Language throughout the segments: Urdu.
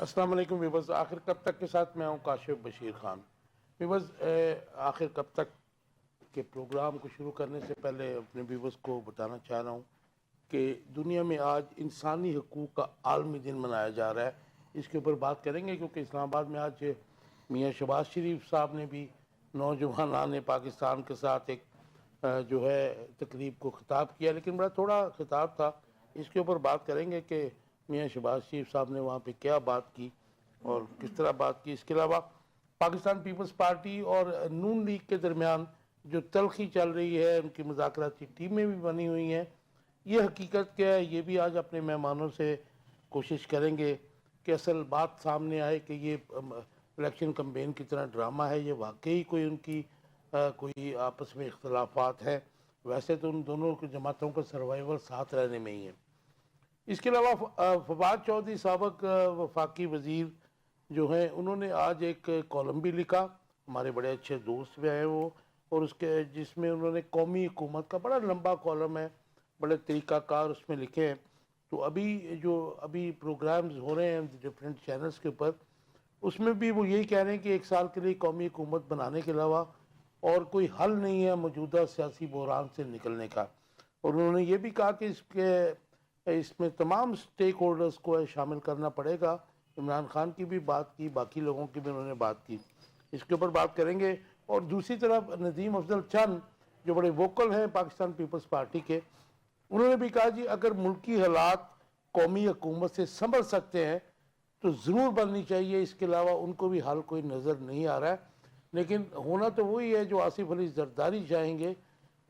السلام علیکم ویورز، آخر کب تک کے ساتھ میں ہوں کاشف بشیر خان۔ ویورز، آخر کب تک کے پروگرام کو شروع کرنے سے پہلے اپنے ویورز کو بتانا چاہ رہا ہوں کہ دنیا میں آج انسانی حقوق کا عالمی دن منایا جا رہا ہے۔ اس کے اوپر بات کریں گے کیونکہ اسلام آباد میں آج میاں شہباز شریف صاحب نے بھی نوجوانان پاکستان کے ساتھ ایک جو ہے تقریب کو خطاب کیا، لیکن بڑا تھوڑا خطاب تھا۔ اس کے اوپر بات کریں گے کہ میاں شہباز شریف صاحب نے وہاں پہ کیا بات کی اور کس طرح بات کی۔ اس کے علاوہ پاکستان پیپلز پارٹی اور نون لیگ کے درمیان جو تلخی چل رہی ہے، ان کی مذاکراتی ٹیمیں بھی بنی ہوئی ہیں، یہ حقیقت کیا ہے، یہ بھی آج اپنے مہمانوں سے کوشش کریں گے کہ اصل بات سامنے آئے کہ یہ الیکشن کمپین کی طرح ڈرامہ ہے، یہ واقعی کوئی ان کی کوئی آپس میں اختلافات ہیں۔ ویسے تو ان دونوں جماعتوں کا سروائیول ساتھ رہنے میں ہی ہے۔ اس کے علاوہ فواد چودھری سابق وفاقی وزیر جو ہیں، انہوں نے آج ایک کالم بھی لکھا، ہمارے بڑے اچھے دوست بھی ہیں وہ، اور اس کے جس میں انہوں نے قومی حکومت کا بڑا لمبا کالم ہے، بڑے طریقہ کار اس میں لکھے ہیں۔ تو ابھی پروگرامز ہو رہے ہیں ڈفرینٹ چینلز کے اوپر، اس میں بھی وہ یہی کہہ رہے ہیں کہ ایک سال کے لیے قومی حکومت بنانے کے علاوہ اور کوئی حل نہیں ہے موجودہ سیاسی بحران سے نکلنے کا۔ اور انہوں نے یہ بھی کہا کہ اس میں تمام سٹیک ہولڈرز کو شامل کرنا پڑے گا۔ عمران خان کی بھی بات کی، باقی لوگوں کی بھی انہوں نے بات کی، اس کے اوپر بات کریں گے۔ اور دوسری طرف ندیم افضل چند جو بڑے ووکل ہیں پاکستان پیپلز پارٹی کے، انہوں نے بھی کہا جی اگر ملکی حالات قومی حکومت سے سنبھل سکتے ہیں تو ضرور بننی چاہیے، اس کے علاوہ ان کو بھی حل کوئی نظر نہیں آ رہا ہے۔ لیکن ہونا تو وہی ہے جو آصف علی زرداری چاہیں گے،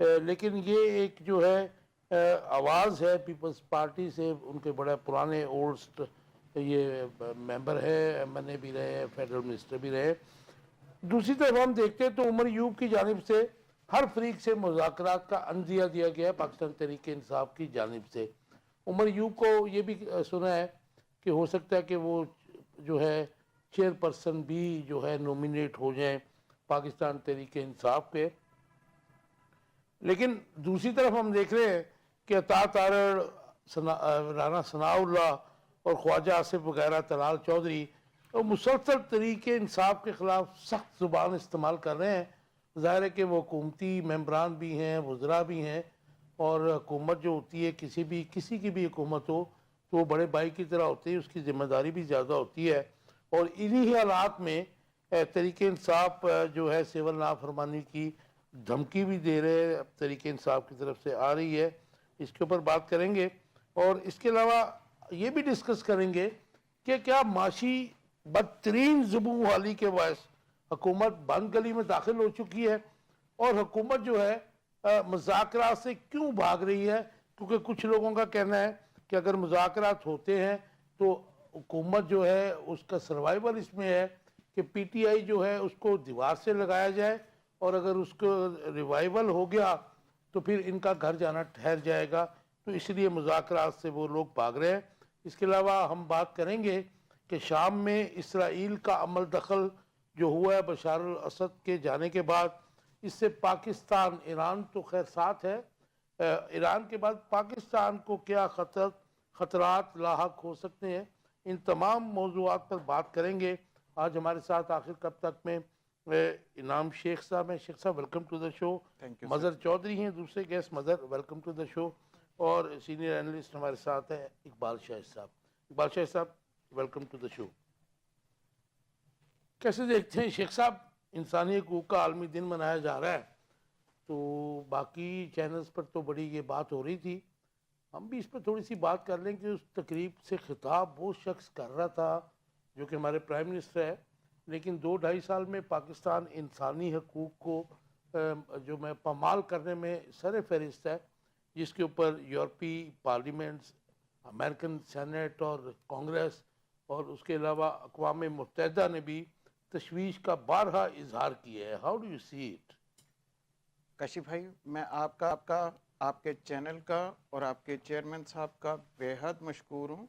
لیکن یہ ایک جو ہے آواز ہے پیپلز پارٹی سے، ان کے بڑے پرانے اولڈ یہ ممبر ہے، ایم این اے بھی رہے، فیڈرل منسٹر بھی رہے۔ دوسری طرف ہم دیکھتے ہیں تو عمر ایوب کی جانب سے ہر فریق سے مذاکرات کا عندیہ دیا گیا ہے پاکستان تحریک انصاف کی جانب سے۔ عمر ایوب کو یہ بھی سنا ہے کہ ہو سکتا ہے کہ وہ جو ہے چیئرپرسن بھی جو ہے نومینیٹ ہو جائیں پاکستان تحریک انصاف کے۔ لیکن دوسری طرف ہم دیکھ رہے ہیں کہ عطا تارڑ، رانا ثناء اللہ اور خواجہ آصف وغیرہ، طلال چودھری، وہ مسلسل تحریک انصاف کے خلاف سخت زبان استعمال کر رہے ہیں۔ ظاہر ہے کہ وہ حکومتی ممبران بھی ہیں، وزراء بھی ہیں، اور حکومت جو ہوتی ہے کسی کی بھی حکومت ہو تو وہ بڑے بھائی کی طرح ہوتی ہے، اس کی ذمہ داری بھی زیادہ ہوتی ہے۔ اور انہی حالات میں تحریک انصاف جو ہے سول نافرمانی کی دھمکی بھی دے رہے ہیں، تحریک انصاف کی طرف سے آ رہی ہے، اس کے اوپر بات کریں گے۔ اور اس کے علاوہ یہ بھی ڈسکس کریں گے کہ کیا معاشی بدترین زبوں حالی کے باعث حکومت بند گلی میں داخل ہو چکی ہے، اور حکومت جو ہے مذاکرات سے کیوں بھاگ رہی ہے، کیونکہ کچھ لوگوں کا کہنا ہے کہ اگر مذاکرات ہوتے ہیں تو حکومت جو ہے اس کا سروائیول اس میں ہے کہ پی ٹی آئی جو ہے اس کو دیوار سے لگایا جائے، اور اگر اس کو ریوائیول ہو گیا تو پھر ان کا گھر جانا ٹھہر جائے گا، تو اس لیے مذاکرات سے وہ لوگ بھاگ رہے ہیں۔ اس کے علاوہ ہم بات کریں گے کہ شام میں اسرائیل کا عمل دخل جو ہوا ہے بشار الاسد کے جانے کے بعد، اس سے پاکستان، ایران تو خیر ساتھ ہے، ایران کے بعد پاکستان کو کیا خطرات لاحق ہو سکتے ہیں، ان تمام موضوعات پر بات کریں گے۔ آج ہمارے ساتھ آخر کب تک میں انعام شیخ صاحب ہیں۔ Sheikh Sahab welcome to the show. Thank you sir. Mazhar Chaudhry ہیں دوسرے guest. Mazhar welcome to the show. اور سینئر اینالسٹ ہمارے ساتھ ہیں اقبال شاہ صاحب۔ اقبال شاہ صاحب ویلکم ٹو دا شو۔ کیسے دیکھتے ہیں شیخ صاحب، انسانی حقوق کا عالمی دن منایا جا رہا ہے، تو باقی چینلز پر تو بڑی یہ بات ہو رہی تھی، ہم بھی اس پر تھوڑی سی بات کر لیں کہ اس تقریب سے خطاب وہ شخص کر رہا تھا جو کہ ہمارے پرائم منسٹر ہے، لیکن 2-2.5 سال میں پاکستان انسانی حقوق کو جو میں پامال کرنے میں سر فہرست ہے، جس کے اوپر یورپی پارلیمنٹس، امریکن سینیٹ اور کانگریس، اور اس کے علاوہ اقوام متحدہ نے بھی تشویش کا بارہا اظہار کیا ہے۔ How do you see it? Kashif بھائی، میں آپ کے چینل کا اور آپ کے چیئرمین صاحب کا بے حد مشکور ہوں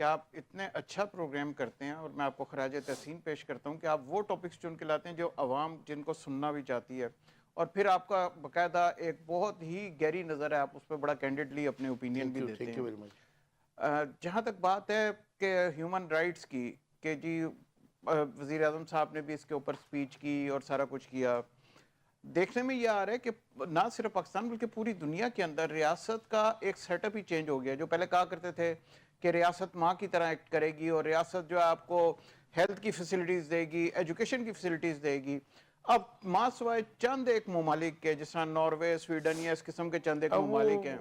کہ آپ اتنے اچھا پروگرام کرتے ہیں، اور میں آپ کو خراج تحسین پیش کرتا ہوں کہ آپ وہ ٹاپکس چن کے لاتے ہیں جو عوام جن کو سننا بھی چاہتی ہے، اور پھر آپ کا باقاعدہ ایک بہت ہی گہری نظر ہے، آپ اس پہ بڑا کینڈیڈلی اپنے اوپینین بھی دیتے تھینک ہیں۔ یو ویری مچ۔ جہاں تک بات ہے کہ ہیومن رائٹس کی، کہ جی وزیر اعظم صاحب نے بھی اس کے اوپر سپیچ کی اور سارا کچھ کیا. دیکھنے میں یہ آ رہا ہے کہ نہ صرف پاکستان بلکہ پوری دنیا کے اندر ریاست کا ایک سیٹ اپ ہی چینج ہو گیا. جو پہلے کہا کرتے تھے کہ ریاست ماں کی طرح ایکٹ کرے گی اور ریاست جو ہے آپ کو ہیلتھ کی فیسلٹیز دے گی, ایجوکیشن کی فیسلٹیز دے گی, اب ماں سوائے چند ایک ممالک کے جس طرح ناروے, سویڈن یا اس قسم کے چند ایک ممالک ہیں,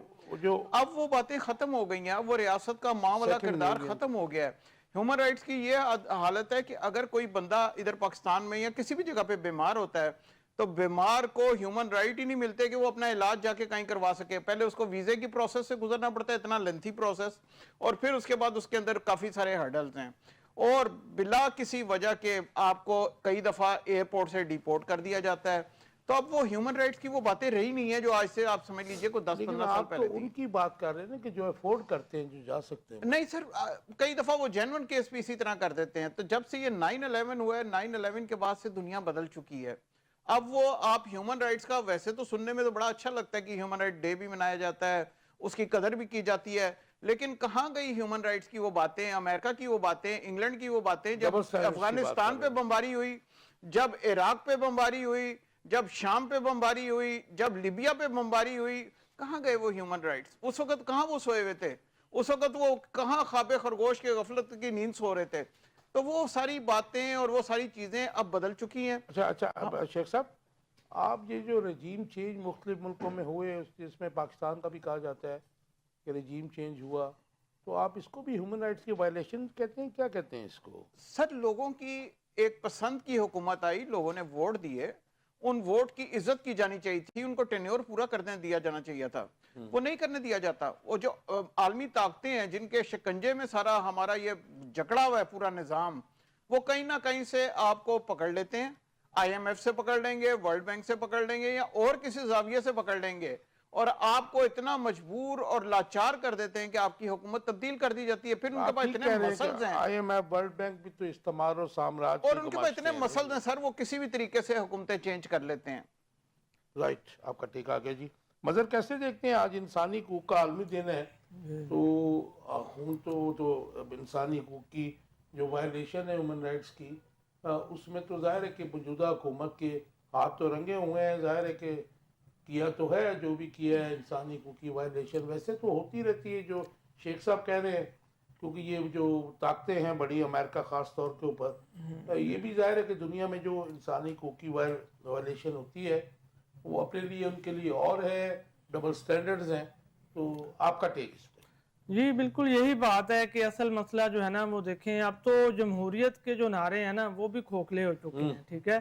اب وہ باتیں ختم ہو گئی ہیں. اب وہ ریاست کا ماں والا کردار ختم ہو گیا ہے. ہیومن رائٹس کی یہ حالت ہے کہ اگر کوئی بندہ ادھر پاکستان میں یا کسی بھی جگہ پہ بیمار ہوتا ہے تو بیمار کو ہیومن رائٹ ہی نہیں ملتے کہ وہ اپنا علاج جا کے کہیں کروا سکے. پہلے اس کو ویزے کی پروسیس سے گزرنا پڑتا ہے, اتنا لینتھی پروسیس, اور پھر اس کے بعد اس کے اندر کافی سارے ہرڈلز ہیں, اور بلا کسی وجہ کے آپ کو کئی دفعہ ایئرپورٹ سے ڈیپورٹ کر دیا جاتا ہے. تو اب وہ ہیومن رائٹس کی وہ باتیں رہی نہیں ہیں جو آج سے آپ سمجھ لیجئے کوئی 10-15 سال پہلے تھی. ان کی بات کر رہے ہیں کہ جو افورڈ کرتے ہیں, جو جا سکتے ہیں. نہیں سر, کئی دفعہ وہ جینون کیس بھی اسی طرح کر دیتے ہیں. تو جب سے یہ 9/11 ہوا ہے, 9/11 کے بعد سے دنیا بدل چکی ہے. اب وہ آپ ہیومن رائٹس کا, ویسے تو سننے میں تو بڑا اچھا لگتا ہے کہ ہیومن رائٹ ڈے بھی منایا جاتا ہے, اس کی قدر بھی کی جاتی ہے, لیکن کہاں گئی ہیومن رائٹس کی وہ باتیں, امریکہ کی وہ باتیں, انگلینڈ کی وہ باتیں, جب افغانستان پہ بمباری ہوئی, جب عراق پہ بمباری ہوئی, جب شام پہ بمباری ہوئی, جب لیبیا پہ بمباری ہوئی, کہاں گئے وہ ہیومن رائٹس؟ اس وقت کہاں وہ سوئے ہوئے تھے؟ اس وقت وہ کہاں خواب خرگوش کے غفلت کی نیند سو رہے تھے؟ تو وہ ساری باتیں اور وہ ساری چیزیں اب بدل چکی ہیں. اچھا اب شیخ صاحب, آپ یہ جو رجیم چینج مختلف ملکوں میں ہوئے, جس میں پاکستان کا بھی کہا جاتا ہے کہ رجیم چینج ہوا, تو آپ اس کو بھی ہیومن رائٹس کی وائلیشن کہتے ہیں, کیا کہتے ہیں اس کو؟ سر, لوگوں کی ایک پسند کی حکومت آئی, لوگوں نے ووٹ دیے, ان ووٹ کی عزت کی جانی چاہیے تھی, ان کو ٹینیور پورا کرنے دیا جانا چاہیے تھا, وہ نہیں کرنے دیا جاتا. وہ جو عالمی طاقتیں ہیں جن کے شکنجے میں سارا ہمارا یہ جکڑا ہوا ہے پورا نظام, وہ کہیں نہ کہیں سے آپ کو پکڑ لیتے ہیں. آئی ایم ایف سے پکڑ لیں گے, ورلڈ بینک سے پکڑ لیں گے, یا اور کسی زاویے سے پکڑ لیں گے, اور آپ کو اتنا مجبور اور لاچار کر دیتے ہیں کہ آپ کی حکومت تبدیل کر دی جاتی ہے. پھر ان کے پاس اتنے مسلز ہیں, I M F, world bank بھی تو استعمار اور سامراج, اور ان کے پاس اتنے مسلز ہیں سر, وہ کسی بھی طریقے سے حکومتیں چینج کر لیتے ہیں. رائٹ, آپ کا ٹیک آ گیا جی. مظہر, کیسے دیکھتے ہیں آج انسانی حقوق کا عالمی دن ہے, تو انسانی حقوق کی جو وائلیشن ہے ہیومن رائٹس کی, اس میں تو ظاہر ہے کہ موجودہ حکومت کے ہاتھ تو رنگے ہوئے ہیں. ظاہر ہے کہ کیا تو ہے جو بھی کیا ہے, انسانی حقوق کی وائلیشن ویسے تو ہوتی رہتی ہے جو شیخ صاحب کہہ رہے ہیں, کیونکہ یہ جو طاقتیں ہیں بڑی, امریکہ خاص طور کے اوپر, یہ بھی ظاہر ہے کہ دنیا میں جو انسانی حقوق کی وائلیشن ہوتی ہے وہ اپنے لیے, ان کے لیے اور ہے, ڈبل سٹینڈرڈز ہیں. تو آپ کا ٹیک اس پہ؟ جی بالکل یہی بات ہے کہ اصل مسئلہ جو ہے نا وہ دیکھیں, اب تو جمہوریت کے جو نعرے ہیں نا وہ بھی کھوکھلے ہو چکے ہیں. ٹھیک ہے,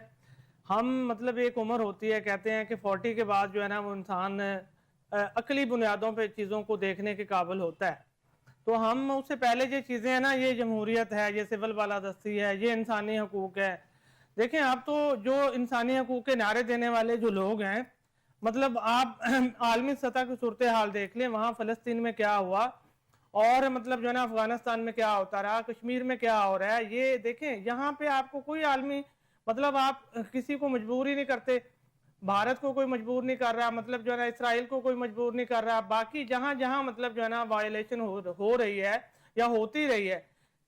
ہم مطلب ایک عمر ہوتی ہے, کہتے ہیں کہ 40 کے بعد جو ہے نا وہ انسان عقلی بنیادوں پہ چیزوں کو دیکھنے کے قابل ہوتا ہے. تو ہم اس سے پہلے یہ چیزیں ہیں نا, یہ جمہوریت ہے, یہ سول بالادستی ہے, یہ انسانی حقوق ہے. دیکھیں آپ تو جو انسانی حقوق کے نعرے دینے والے جو لوگ ہیں, مطلب آپ عالمی سطح کی صورتحال دیکھ لیں, وہاں فلسطین میں کیا ہوا, اور مطلب جو ہے نا افغانستان میں کیا ہوتا رہا, کشمیر میں کیا ہو رہا ہے, یہ دیکھیں. یہاں پہ آپ کو کوئی عالمی, مطلب آپ کسی کو مجبور ہی نہیں کرتے, بھارت کو کوئی مجبور نہیں کر رہا, مطلب جو ہے نا اسرائیل کو کوئی مجبور نہیں کر رہا, باقی جہاں جہاں مطلب جو ہے نا وائلیشن ہو رہی ہے یا ہوتی رہی ہے,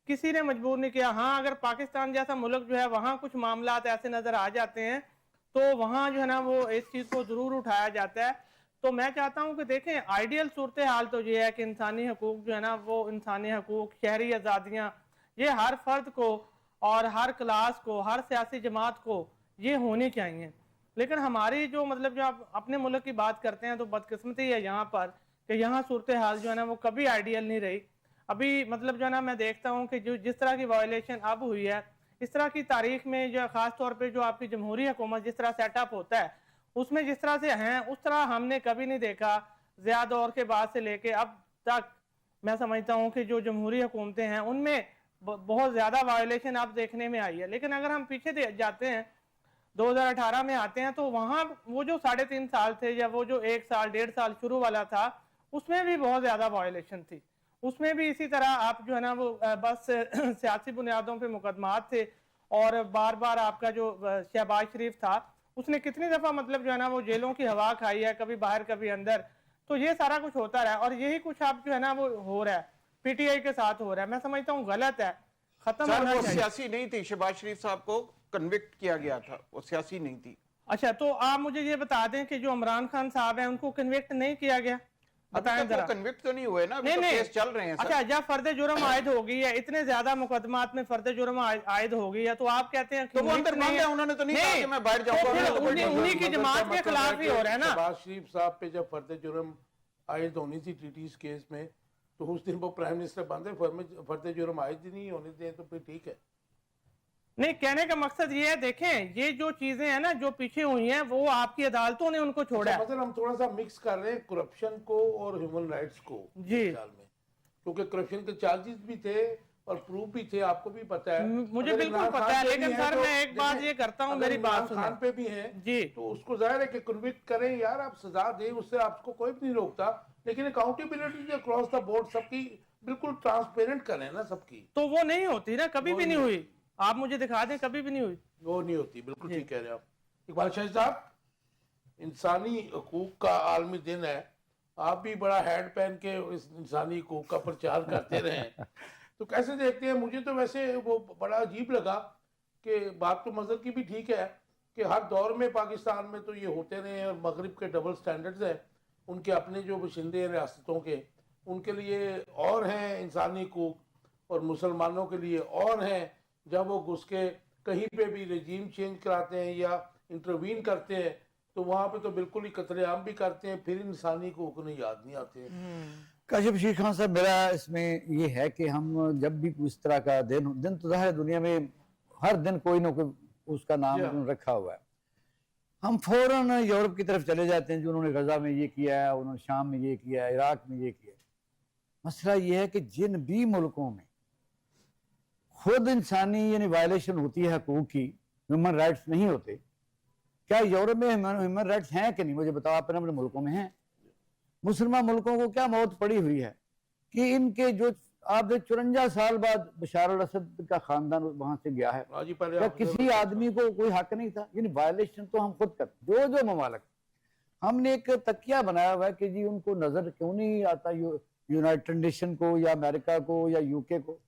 کسی نے مجبور نہیں کیا. ہاں اگر پاکستان جیسا ملک جو ہے وہاں کچھ معاملات ایسے نظر آ جاتے ہیں تو وہاں جو ہے نا وہ اس چیز کو ضرور اٹھایا جاتا ہے. تو میں چاہتا ہوں کہ دیکھیں آئیڈیل صورتحال تو یہ ہے کہ انسانی حقوق جو ہے نا وہ انسانی حقوق, شہری آزادیاں, یہ ہر فرد کو اور ہر کلاس کو, ہر سیاسی جماعت کو یہ ہونی چاہیے. لیکن ہماری جو مطلب جو آپ اپنے ملک کی بات کرتے ہیں تو بدقسمتی ہے یہاں پر کہ یہاں صورتحال جو ہے نا وہ کبھی آئیڈیل نہیں رہی. ابھی مطلب جو ہے نا میں دیکھتا ہوں کہ جس طرح کی وائلیشن اب ہوئی ہے, اس طرح کی تاریخ میں جو خاص طور پہ جو آپ کی جمہوری حکومت جس طرح سیٹ اپ ہوتا ہے, اس میں جس طرح سے ہیں اس طرح ہم نے کبھی نہیں دیکھا. ضیاء دور کے بعد سے لے کے اب تک میں سمجھتا ہوں کہ جو جمہوری حکومتیں ہیں ان میں بہت زیادہ وائلیشن اب دیکھنے میں آئی ہے. لیکن اگر ہم پیچھے جاتے ہیں, 2018 میں آتے ہیں, تو وہاں وہ جو 3.5 سال تھے یا وہ جو 1 سال 1.5 سال شروع والا تھا, اس میں بھی بہت زیادہ وائلیشن تھی. اس میں بھی اسی طرح آپ جو ہے نا وہ بس سیاسی بنیادوں پہ مقدمات تھے, اور بار بار آپ کا جو شہباز شریف تھا اس نے کتنی دفعہ مطلب جو ہے نا وہ جیلوں کی ہوا کھائی ہے, کبھی باہر کبھی اندر. تو یہ سارا کچھ ہوتا رہا, اور یہی کچھ اب جو ہے نا وہ ہو رہا ہے, پی ٹی آئی کے ساتھ ہو رہا ہے. میں سمجھتا ہوں غلط ہے, ختم سر ہونا وہ چاہیے. سیاسی نہیں تھی, شہباز شریف صاحب کو کنوکٹ کیا گیا تھا, وہ سیاسی نہیں تھی. اچھا تو آپ مجھے یہ بتا دیں کہ جو عمران خان صاحب ہیں ان کو کنوکٹ نہیں کیا گیا, بتائیں ابھی تک ذرا. وہ کنوکٹ تو نہیں ہوئے نا, ابھی نہیں تو نہیں, کیس چل رہے ہیں سر. اچھا جب فرد جرم عائد ہو گئی ہے, اتنے زیادہ مقدمات میں فرد جرم عائد ہو گئی ہے, تو آپ کہتے ہیں تو وہ اندر بند ہے, انہوں نے تو نہیں کہا کہ میں باہر جاؤں گا. انہی کی جماعت کے خلاف ہی ہو رہا ہے نا. شہباز شریف صاحب پہ جب فرد جرم عائد ہونی تھی ٹیٹیز کیس میں, تو اس دن وہ پرائم منسٹر بند ہے, فرد جرم عائد ہی نہیں ہونے دیں تو پھر ٹھیک ہے. نہیں, کہنے کا مقصد یہ ہے, دیکھیں یہ جو چیزیں ہیں نا جو پیچھے ہوئی ہیں وہ آپ کی عدالتوں نے ان کو چھوڑا ہے. مثلا ہم تھوڑا سا مکس کر رہے ہیں کرپشن کو اور ہیومن رائٹس کو جی خیال میں, کیونکہ کرپشن کے چارجز بھی تھے اور پروف بھی تھے, آپ کو بھی پتا ہے. مجھے اگر بالکل عمران پتا خان ہے, پہ بھی لیکن ہیں سر تو میں ایک بات دیکھیں, یہ کرتا ہوں, اگر میری بات عمران سنیں. خان پہ بھی ہیں جی تو اس کو ظاہر ہے کہ کنوکٹ کریں یار, آپ سزا دیں, اس سے آپ کو کوئی بھی نہیں روکتا, لیکن اکاؤنٹیبلٹی جو اکراس دا بورڈ سب کی بالکل ٹرانسپیرنٹ کریں نا سب کی. تو وہ نہیں ہوتی نا, کبھی بھی نہیں ہوئی, آپ مجھے دکھا دیں کبھی بھی نہیں ہوئی. وہ نہیں ہوتی, بالکل ٹھیک کہہ رہے ہیں آپ. اقبال شاہد صاحب, انسانی حقوق کا عالمی دن ہے, آپ بھی بڑا ہیڈ پہن کے اس انسانی حقوق کا پرچار کرتے رہے ہیں, تو کیسے دیکھتے ہیں؟ مجھے تو ویسے وہ بڑا عجیب لگا کہ بات تو مذہب کی بھی ٹھیک ہے کہ ہر دور میں پاکستان میں تو یہ ہوتے رہے ہیں, اور مغرب کے ڈبل سٹینڈرڈز ہیں, ان کے اپنے جو باشندے ہیں ریاستوں کے, ان کے لیے اور ہیں انسانی حقوق, اور مسلمانوں کے لیے اور ہیں. جب وہ گھس کے کہیں پہ بھی رجیم چینج کراتے ہیں یا انٹروین کرتے ہیں تو وہاں پہ تو بالکل ہی قتل عام بھی کرتے ہیں, پھر انسانی حقوق انہیں یاد نہیں آتے. کاشف بشیر خان صاحب, میرا اس میں یہ ہے کہ ہم جب بھی اس طرح کا دن تو ظاہر دنیا میں ہر دن کوئی نہ کوئی اس کا نام رکھا ہوا ہے, ہم فوراً یورپ کی طرف چلے جاتے ہیں جو انہوں نے غزہ میں یہ کیا ہے, انہوں نے شام میں یہ کیا ہے, عراق میں یہ کیا ہے. مسئلہ یہ ہے کہ جن بھی ملکوں میں خود انسانی یعنی وائلیشن ہوتی ہے حقوق کی, ہیومن رائٹس نہیں ہوتے, کیا یورپ میں ہیومن رائٹس ہیں کہ نہیں؟ مجھے بتاؤ, آپ اپنے ملکوں میں ہیں؟ مسلمان ملکوں کو کیا موت پڑی ہوئی ہے کہ ان کے جو آپ 54 سال بعد بشار الاسد کا خاندان وہاں سے گیا ہے, کیا کسی آدمی کو کوئی حق نہیں تھا؟ یعنی وائلیشن تو ہم خود کرتے, جو ممالک ہم نے ایک تکیہ بنایا ہوا ہے کہ جی ان کو نظر کیوں نہیں آتا یونائٹڈ نیشن کو یا امریکہ کو یا یو کے کو,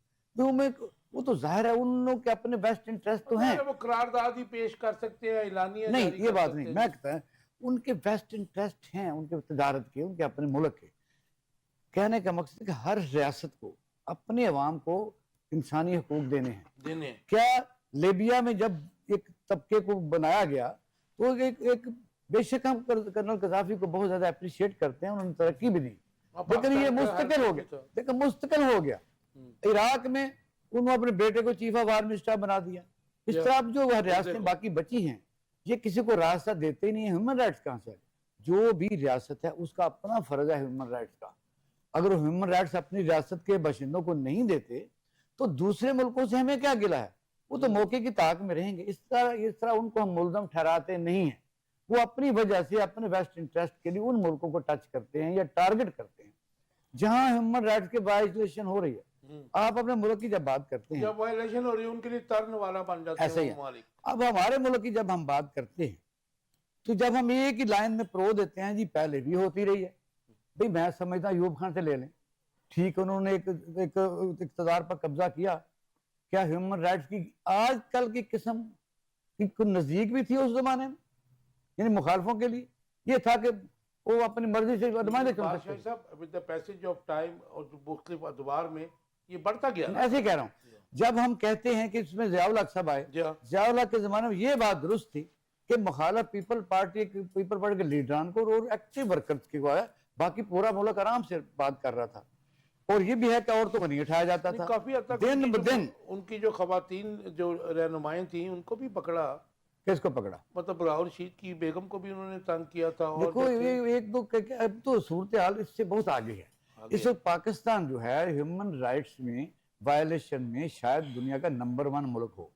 وہ تو ظاہر ہے ان لوگوں کے اپنے بیسٹ انٹرسٹ تو ہیں, وہ قرارداد ہی پیش کر سکتے ہیں, اعلانیہ نہیں یہ بات نہیں, میں کہتا ہوں ان کے بیسٹ انٹرسٹ ہیں, ان کے تجارت کے, ان کے اپنے ملک کے. کہنے کا مقصد ہے کہ ہر ریاست کو اپنے عوام کو انسانی حقوق دینے ہیں. کیا لیبیا میں جب ایک طبقے کو بنایا گیا تو ایک بے شک ہم کرنل قذافی کو بہت زیادہ اپریشیٹ کرتے ہیں, انہوں نے ترقی بھی دی, لیکن یہ مستقل ہو گیا, لیکن مستقل ہو گیا. عراق میں انہوں نے اپنے بیٹے کو چیف آف آرمی اسٹاف بنا دیا. اس طرح جو ریاستیں باقی بچی ہیں یہ کسی کو راستہ دیتے ہی نہیں ہیں. ہیومن رائٹس کہاں سے ہے؟ جو بھی ریاست ہے اس کا اپنا فرض ہے ہیومن رائٹس کا. اگر وہ ہیومن رائٹس اپنی ریاست کے باشندوں کو نہیں دیتے تو دوسرے ملکوں سے ہمیں کیا گلہ ہے؟ وہ تو موقع کی طاق میں رہیں گے. اس طرح ان کو ہم ملزم ٹھہراتے نہیں ہیں. وہ اپنی وجہ سے اپنے بیسٹ انٹرسٹ کے لیے ان ملکوں کو ٹچ کرتے ہیں یا ٹارگٹ کرتے ہیں جہاں ہیومن رائٹس کے وائلیشن ہو رہی ہے. آپ اپنے ملک کی جب بات کرتے ہیں, جب وائلیشن ہو رہی ہے ان کے لیے ترن والا بن جاتے ہیں ایسا ہی ہے. ممالک. اب ہمارے ملک کی جب ہم بات کرتے ہیں تو جب ہم ایک ہی لائن میں پرو دیتے ہیں جی پہلے بھی ہوتی رہی ہے. بھئی میں سمجھتا ہوں ایوب خان سے لے لیں, ٹھیک انہوں نے ایک اقتدار پر قبضہ کیا, کیا ہیومن رائٹس کی آج کل کی قسم کی نزدیک بھی تھی اس زمانے میں؟ یعنی مخالفوں کے لیے یہ تھا کہ وہ اپنی مرضی سے ادمانے کر سکتے ہیں. صاحب with the passage of time اور مختلف ادوار میں یہ بڑھتا گیا. ایسے ہی کہہ رہا ہوں, جب ہم کہتے ہیں کہ اس میں ضیاء الحق صاحب آئے, ضیاء الحق کے زمانے میں یہ بات درست تھی کہ مخالف پیپل پارٹی کے لیڈران کو اور ایکٹیو ورکرز کو آیا, باقی پورا ملک آرام سے بات کر رہا تھا. اور یہ بھی ہے کہ عورتوں کو نہیں اٹھایا جاتا تھا. کافی حد تک دن بدن ان کی جو خواتین جو رہنمائیں تھیں ان کو بھی پکڑا. کس کو پکڑا؟ مطلب بلاول رشید کی بیگم کو بھی انہوں نے تنگ کیا تھا. دیکھو ایک دو اب تو صورتحال اس سے بہت آگے ہے. اس وقت پاکستان جو ہے ہیومن رائٹس میں وائلیشن میں شاید دنیا کا نمبر 1 ملک ہو.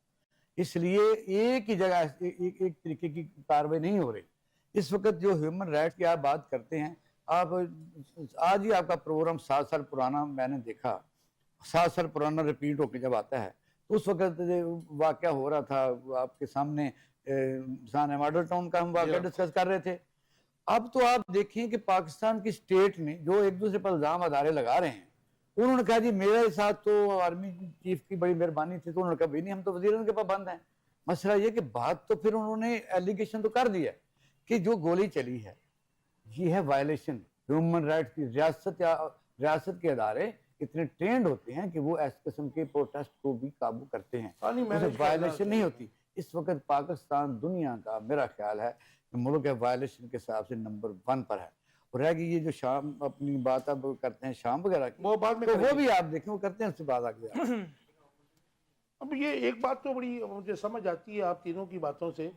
اس لیے ایک ہی جگہ ایک طریقے کی کاروائی نہیں ہو رہی. اس وقت جو ہیومن رائٹس کی آپ بات کرتے ہیں, آپ آج ہی آپ کا پروگرام 7 سال پرانا میں نے دیکھا, 7 سال پرانا ریپیٹ ہو کے جب آتا ہے تو اس وقت واقعہ ہو رہا تھا آپ کے سامنے, ماڈل ٹاؤن کا ہم واقعہ ڈسکس کر رہے تھے. اب تو آپ دیکھیں کہ پاکستان کی سٹیٹ میں جو ایک دوسرے پر الزام ادارے لگا رہے ہیں انہوں نے کہا جی میرے ساتھ تو آرمی چیف کی بڑی مہربانی تھی، تو انہوں نے کہا نہیں ہم تو وزیر اعظم کے پابند ہیں. مسئلہ یہ کہ بات تو پھر انہوں نے ایلیگیشن تو کر دیا کہ جو گولی چلی ہے یہ ہے وائلیشن ہیومن رائٹس کی. ریاست کے ادارے اتنے ٹرینڈ ہوتے ہیں کہ وہ اس قسم کے پروٹیسٹ کو بھی قابو کرتے ہیں، وائلیشن نہیں ہوتی. اس وقت پاکستان دنیا کا میرا خیال ہے کہ ملک ہے وائلیشن کے حساب سے نمبر 1 پر ہے. اور رہ گئی یہ جو شام اپنی بات اب کرتے ہیں شام وغیرہ کی، وہ بعد میں تو وہ بھی آپ دیکھیں وہ کرتے ہیں، اس سے بعد آگے. اب یہ ایک بات تو بڑی مجھے سمجھ آتی ہے آپ تینوں کی باتوں سے،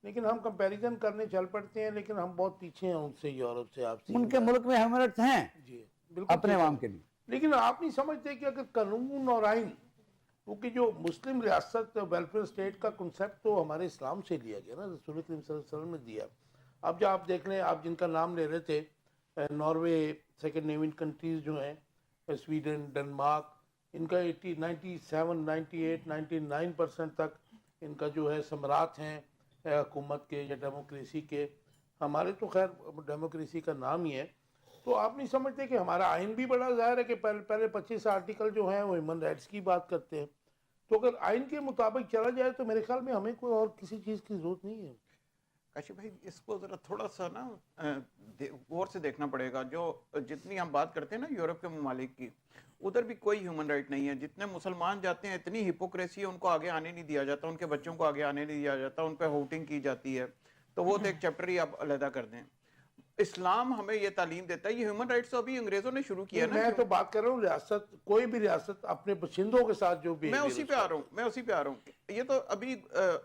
لیکن ہم کمپیریزن کرنے چل پڑتے ہیں، لیکن ہم بہت پیچھے ہیں ان سے، یورپ سے، آپ سے. ان کے ملک میں ہیومن رائٹس ہیں جی بالکل اپنے عوام کے لیے. لیکن آپ نہیں سمجھتے کہ اگر قانون اور آئین، کیونکہ جو مسلم ریاست ویلفیئر اسٹیٹ کا کنسیپٹ تو ہمارے اسلام سے لیا گیا نا، رسول کریم صلی اللہ علیہ وسلم نے دیا. اب جو آپ دیکھ لیں، آپ جن کا نام لے رہے تھے، ناروے، سیکنڈ نیوین کنٹریز جو ہیں، سویڈن، ڈنمارک، ان کا 97، 98، 99% تک ان کا جو ہے ثمرات ہیں حکومت کے یا ڈیموکریسی کے. ہمارے تو خیر ڈیموکریسی کا نام ہی ہے. تو آپ نہیں سمجھتے کہ ہمارا آئین بھی بڑا ظاہر ہے کہ پہلے 25 آرٹیکل جو ہیں وہ ہیومن رائٹس کی بات کرتے ہیں. تو اگر آئین کے مطابق چلا جائے تو میرے خیال میں ہمیں کوئی اور کسی چیز کی ضرورت نہیں ہے. کاشف بھائی اس کو ذرا تھوڑا سا نا غور سے دیکھنا پڑے گا. جو جتنی ہم بات کرتے ہیں نا یورپ کے ممالک کی، ادھر بھی کوئی ہیومن رائٹ نہیں ہے. جتنے مسلمان جاتے ہیں اتنی ہپوکریسی ہے، ان کو آگے آنے نہیں دیا جاتا، ان کے بچوں کو آگے آنے نہیں دیا جاتا، ان پہ ہوٹنگ کی جاتی ہے. تو وہ تو ایک چیپٹر ہی آپ علیحدہ کر دیں. اسلام ہمیں یہ تعلیم دیتا ہے. یہ ہیومن رائٹس تو ابھی انگریزوں نے شروع کیا نا. میں تو بات کر رہا ہوں ریاست، کوئی بھی ریاست اپنے باشندوں کے ساتھ جو بھی، میں اسی پہ آ رہا ہوں. یہ تو ابھی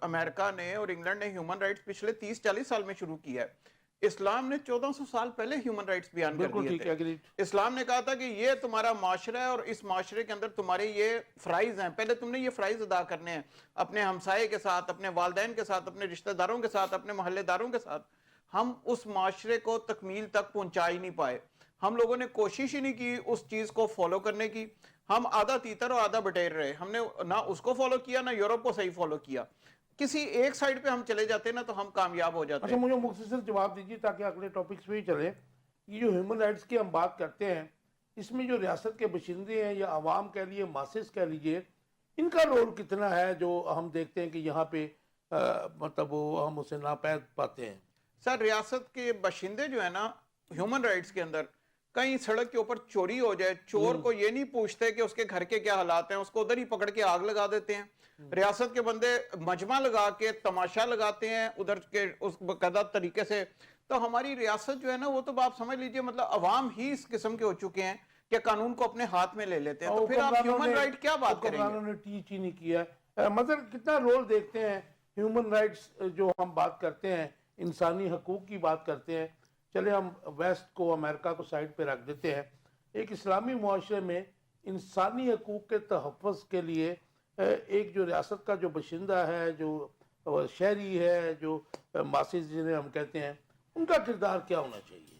امریکہ نے اور انگلینڈ نے ہیومن رائٹس پچھلے 30-40 سال میں شروع کیا ہے. اسلام نے 1400 سال پہلے ہیومن رائٹس بیان کر دیے تھے. اسلام نے کہا تھا کہ یہ تمہارا معاشرہ ہے اور اس معاشرے کے اندر تمہارے یہ فرائض ہیں، پہلے تم نے یہ فرائض ادا کرنے ہیں اپنے ہمسائے کے ساتھ، اپنے والدین کے ساتھ، اپنے رشتہ داروں کے ساتھ، اپنے محلے داروں کے ساتھ. ہم اس معاشرے کو تکمیل تک پہنچا ہی نہیں پائے. ہم لوگوں نے کوشش ہی نہیں کی اس چیز کو فالو کرنے کی. ہم آدھا تیتر اور آدھا بٹیر رہے. ہم نے نہ اس کو فالو کیا نہ یورپ کو صحیح فالو کیا. کسی ایک سائیڈ پہ ہم چلے جاتے ہیں نا تو ہم کامیاب ہو جاتے ہیں. اچھا مجھے مختصر جواب دیجیے تاکہ اگلے ٹاپکس پہ ہی چلیں. یہ جو ہیومن رائٹس کی ہم بات کرتے ہیں، اس میں جو ریاست کے باشندے ہیں یا عوام کہہ لیے، ماسز کہہ لیجیے، ان کا رول کتنا ہے جو ہم دیکھتے ہیں کہ یہاں پہ مطلب وہ ہم اسے ناپید پاتے ہیں؟ سر ریاست کے باشندے جو ہے نا ہیومن رائٹس کے اندر، کہیں سڑک کے اوپر چوری ہو جائے، چور کو یہ نہیں پوچھتے کہ اس کے گھر کے کیا حالات ہیں، اس کو ادھر ہی پکڑ کے آگ لگا دیتے ہیں. ریاست کے بندے مجمع لگا کے تماشا لگاتے ہیں ادھر کے اس باقاعدہ طریقے سے. تو ہماری ریاست جو ہے نا وہ تو آپ سمجھ لیجئے مطلب عوام ہی اس قسم کے ہو چکے ہیں کہ قانون کو اپنے ہاتھ میں لے لیتے ہیں. تو پھر آپ ہیومن رائٹ کیا بات کریں گے؟ حکمرانوں نے ٹیچ ہی نہیں کیا. مطلب کتنا رول دیکھتے ہیں ہیومن رائٹس جو ہم بات کرتے ہیں، انسانی حقوق کی بات کرتے ہیں. چلے ہم ویسٹ کو، امریکہ کو سائڈ پہ رکھ دیتے ہیں. ایک اسلامی معاشرے میں انسانی حقوق کے تحفظ کے لیے ایک جو ریاست کا جو باشندہ ہے، جو شہری ہے، جو ماسز جنہیں ہم کہتے ہیں، ان کا کردار کیا ہونا چاہیے؟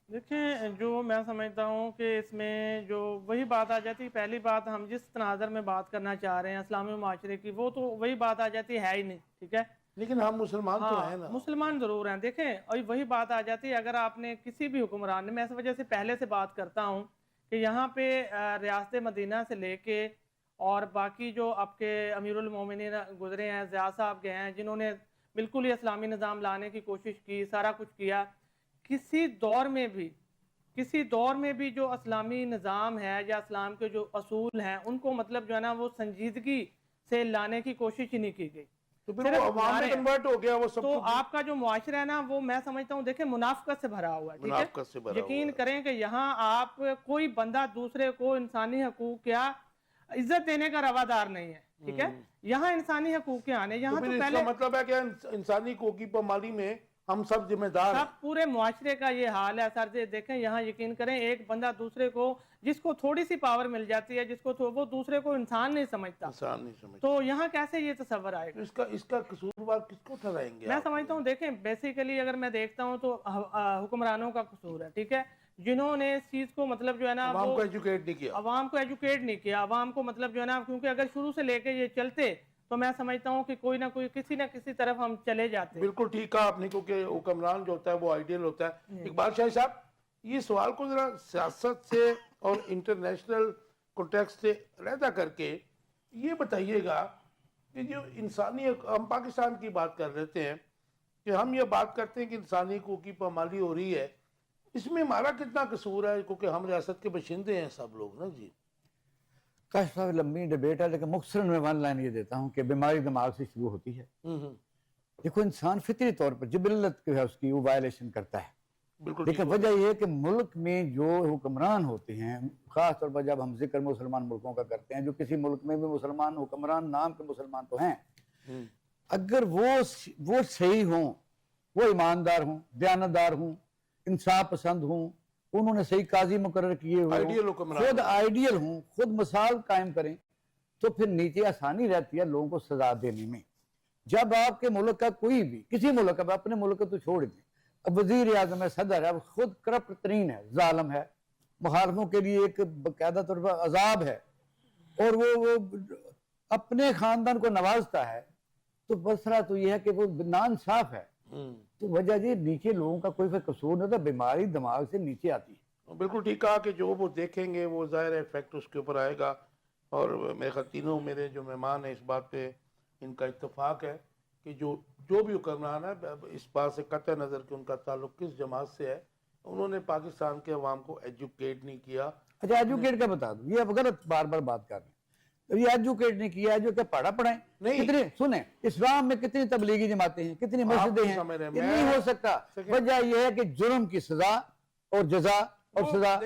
دیکھیں جو میں سمجھتا ہوں کہ اس میں جو وہی بات آ جاتی ہے، پہلی بات ہم جس تناظر میں بات کرنا چاہ رہے ہیں اسلامی معاشرے کی، وہ تو وہی بات آ جاتی ہے ہی نہیں. ٹھیک ہے، لیکن ہم مسلمان تو ہیں نا. مسلمان ضرور ہیں. دیکھیں اور وہی بات آ جاتی ہے، اگر آپ نے کسی بھی حکمران نے، میں اس وجہ سے پہلے سے بات کرتا ہوں کہ یہاں پہ ریاست مدینہ سے لے کے اور باقی جو آپ کے امیر المومنین گزرے ہیں، ضیاء صاحب کے ہیں، جنہوں نے بالکل ہی اسلامی نظام لانے کی کوشش کی، سارا کچھ کیا. کسی دور میں بھی جو اسلامی نظام ہے یا اسلام کے جو اصول ہیں ان کو مطلب جو ہے نا وہ سنجیدگی سے لانے کی کوشش ہی نہیں کی گئی. تو پھر وہ عوام میں کنورٹ ہو گیا وہ سب. تو آپ کا جو معاشرہ ہے نا وہ میں سمجھتا ہوں دیکھیں منافقت سے بھرا ہوا ہے. ٹھیک ہے، یقین کریں کہ یہاں آپ کوئی بندہ دوسرے کو انسانی حقوق یا عزت دینے کا روادار نہیں ہے. ٹھیک ہے، یہاں انسانی حقوق کے آنے، یہاں تو پہلے مطلب ہے کہ انسانی حقوق کی پامالی میں ہم سب ذمہ دار ہیں. سب پورے معاشرے کا یہ حال ہے. سر جی دیکھیں یہاں یقین کریں ایک بندہ دوسرے کو، جس کو تھوڑی سی پاور مل جاتی ہے، جس کو وہ دوسرے کو انسان نہیں سمجھتا. تو یہاں کیسے یہ تصور آئے گا؟ اس کا قصوروار کس کو ٹھہرائیں گے؟ میں سمجھتا ہوں دیکھیں بیسیکلی اگر میں دیکھتا ہوں تو حکمرانوں کا قصور ہے. ٹھیک ہے، جنہوں نے اس چیز کو مطلب جو ہے نا عوام کو ایجوکیٹ نہیں کیا، عوام کو مطلب جو ہے نا، کیونکہ اگر شروع سے لے کے یہ چلتے تو میں سمجھتا ہوں کہ کوئی نہ کوئی کسی نہ کسی طرف ہم چلے جاتے. بالکل ٹھیک کہا آپ نے، کیونکہ حکمران جو ہوتا ہے وہ آئیڈیل ہوتا ہے. اقبال شاہی صاحب، یہ سوال کو ذرا سیاست سے اور انٹرنیشنل کانٹیکسٹ سے علیحدہ کر کے یہ بتائیے گا کہ جو انسانی ہم پاکستان کی بات کر رہے ہیں کہ ہم یہ بات کرتے ہیں کہ انسانی حقوق کی پامالی ہو رہی ہے، اس میں ہمارا کتنا قصور ہے؟ کیونکہ ہم ریاست کے باشندے ہیں سب لوگ نا جی. کاشف صاحب لمبی ڈیبیٹ ہے، لیکن مختصراً میں ون لائن یہ دیتا ہوں کہ بیماری دماغ سے شروع ہوتی ہے. دیکھو انسان فطری طور پر جبلت جو ہے اس کی وہ وائلیشن کرتا ہے، بالکل. لیکن وجہ یہ ہے کہ ملک میں جو حکمران ہوتے ہیں، خاص طور پر جب ہم ذکر مسلمان ملکوں کا کرتے ہیں، جو کسی ملک میں بھی مسلمان حکمران نام کے مسلمان تو ہیں، اگر وہ صحیح ہوں، وہ ایماندار ہوں، دیانتدار ہوں، انصاف پسند ہوں، انہوں نے صحیح قاضی مقرر کیے ہوئے آئیڈیل ہوں، حکمران خود آئیڈیل ہوں، خود مثال قائم کریں، تو پھر نیچے آسانی رہتی ہے لوگوں کو سزا دینے میں. جب آپ کے ملک کا کوئی بھی کسی ملک کا، اپنے ملک کو تو چھوڑ دیں، اب وزیر اعظم ہے، صدر ہے، وہ خود کرپٹ ترین ہے، ظالم ہے، مخالفوں کے لیے ایک باقاعدہ طور پر عذاب ہے، اور وہ اپنے خاندان کو نوازتا ہے، تو مسئلہ تو یہ ہے کہ وہ ناانصاف ہے. تو وجہ یہ نیچے لوگوں کا کوئی قصور نہیں ہوتا، بیماری دماغ سے نیچے آتی ہے. بالکل ٹھیک کہا کہ جو وہ دیکھیں گے وہ ظاہر افیکٹ اس کے اوپر آئے گا. اور میرے خیال تینوں میرے جو مہمان ہیں اس بات پہ ان کا اتفاق ہے کہ جو بھی حکمران ہے، اس بات سے قطع نظر کہ ان کا تعلق کس جماعت سے ہے، انہوں نے پاکستان کے عوام کو ایجوکیٹ نہیں کیا. اچھا ایجوکیٹ کا بتا دوں، یہ اب غلط بار بار بات کر رہے ہیں. یہ ایجوکیٹ نہیں کیا، جو کہ پڑھا پڑھائیں. کتنے سنیں اسلام میں کتنی تبلیغی جماعتیں ہیں، کتنی مسجدیں ہیں، یہ نہیں ہو سکتا. وجہ یہ ہے کہ جرم کی سزا اور جزا اور سزا،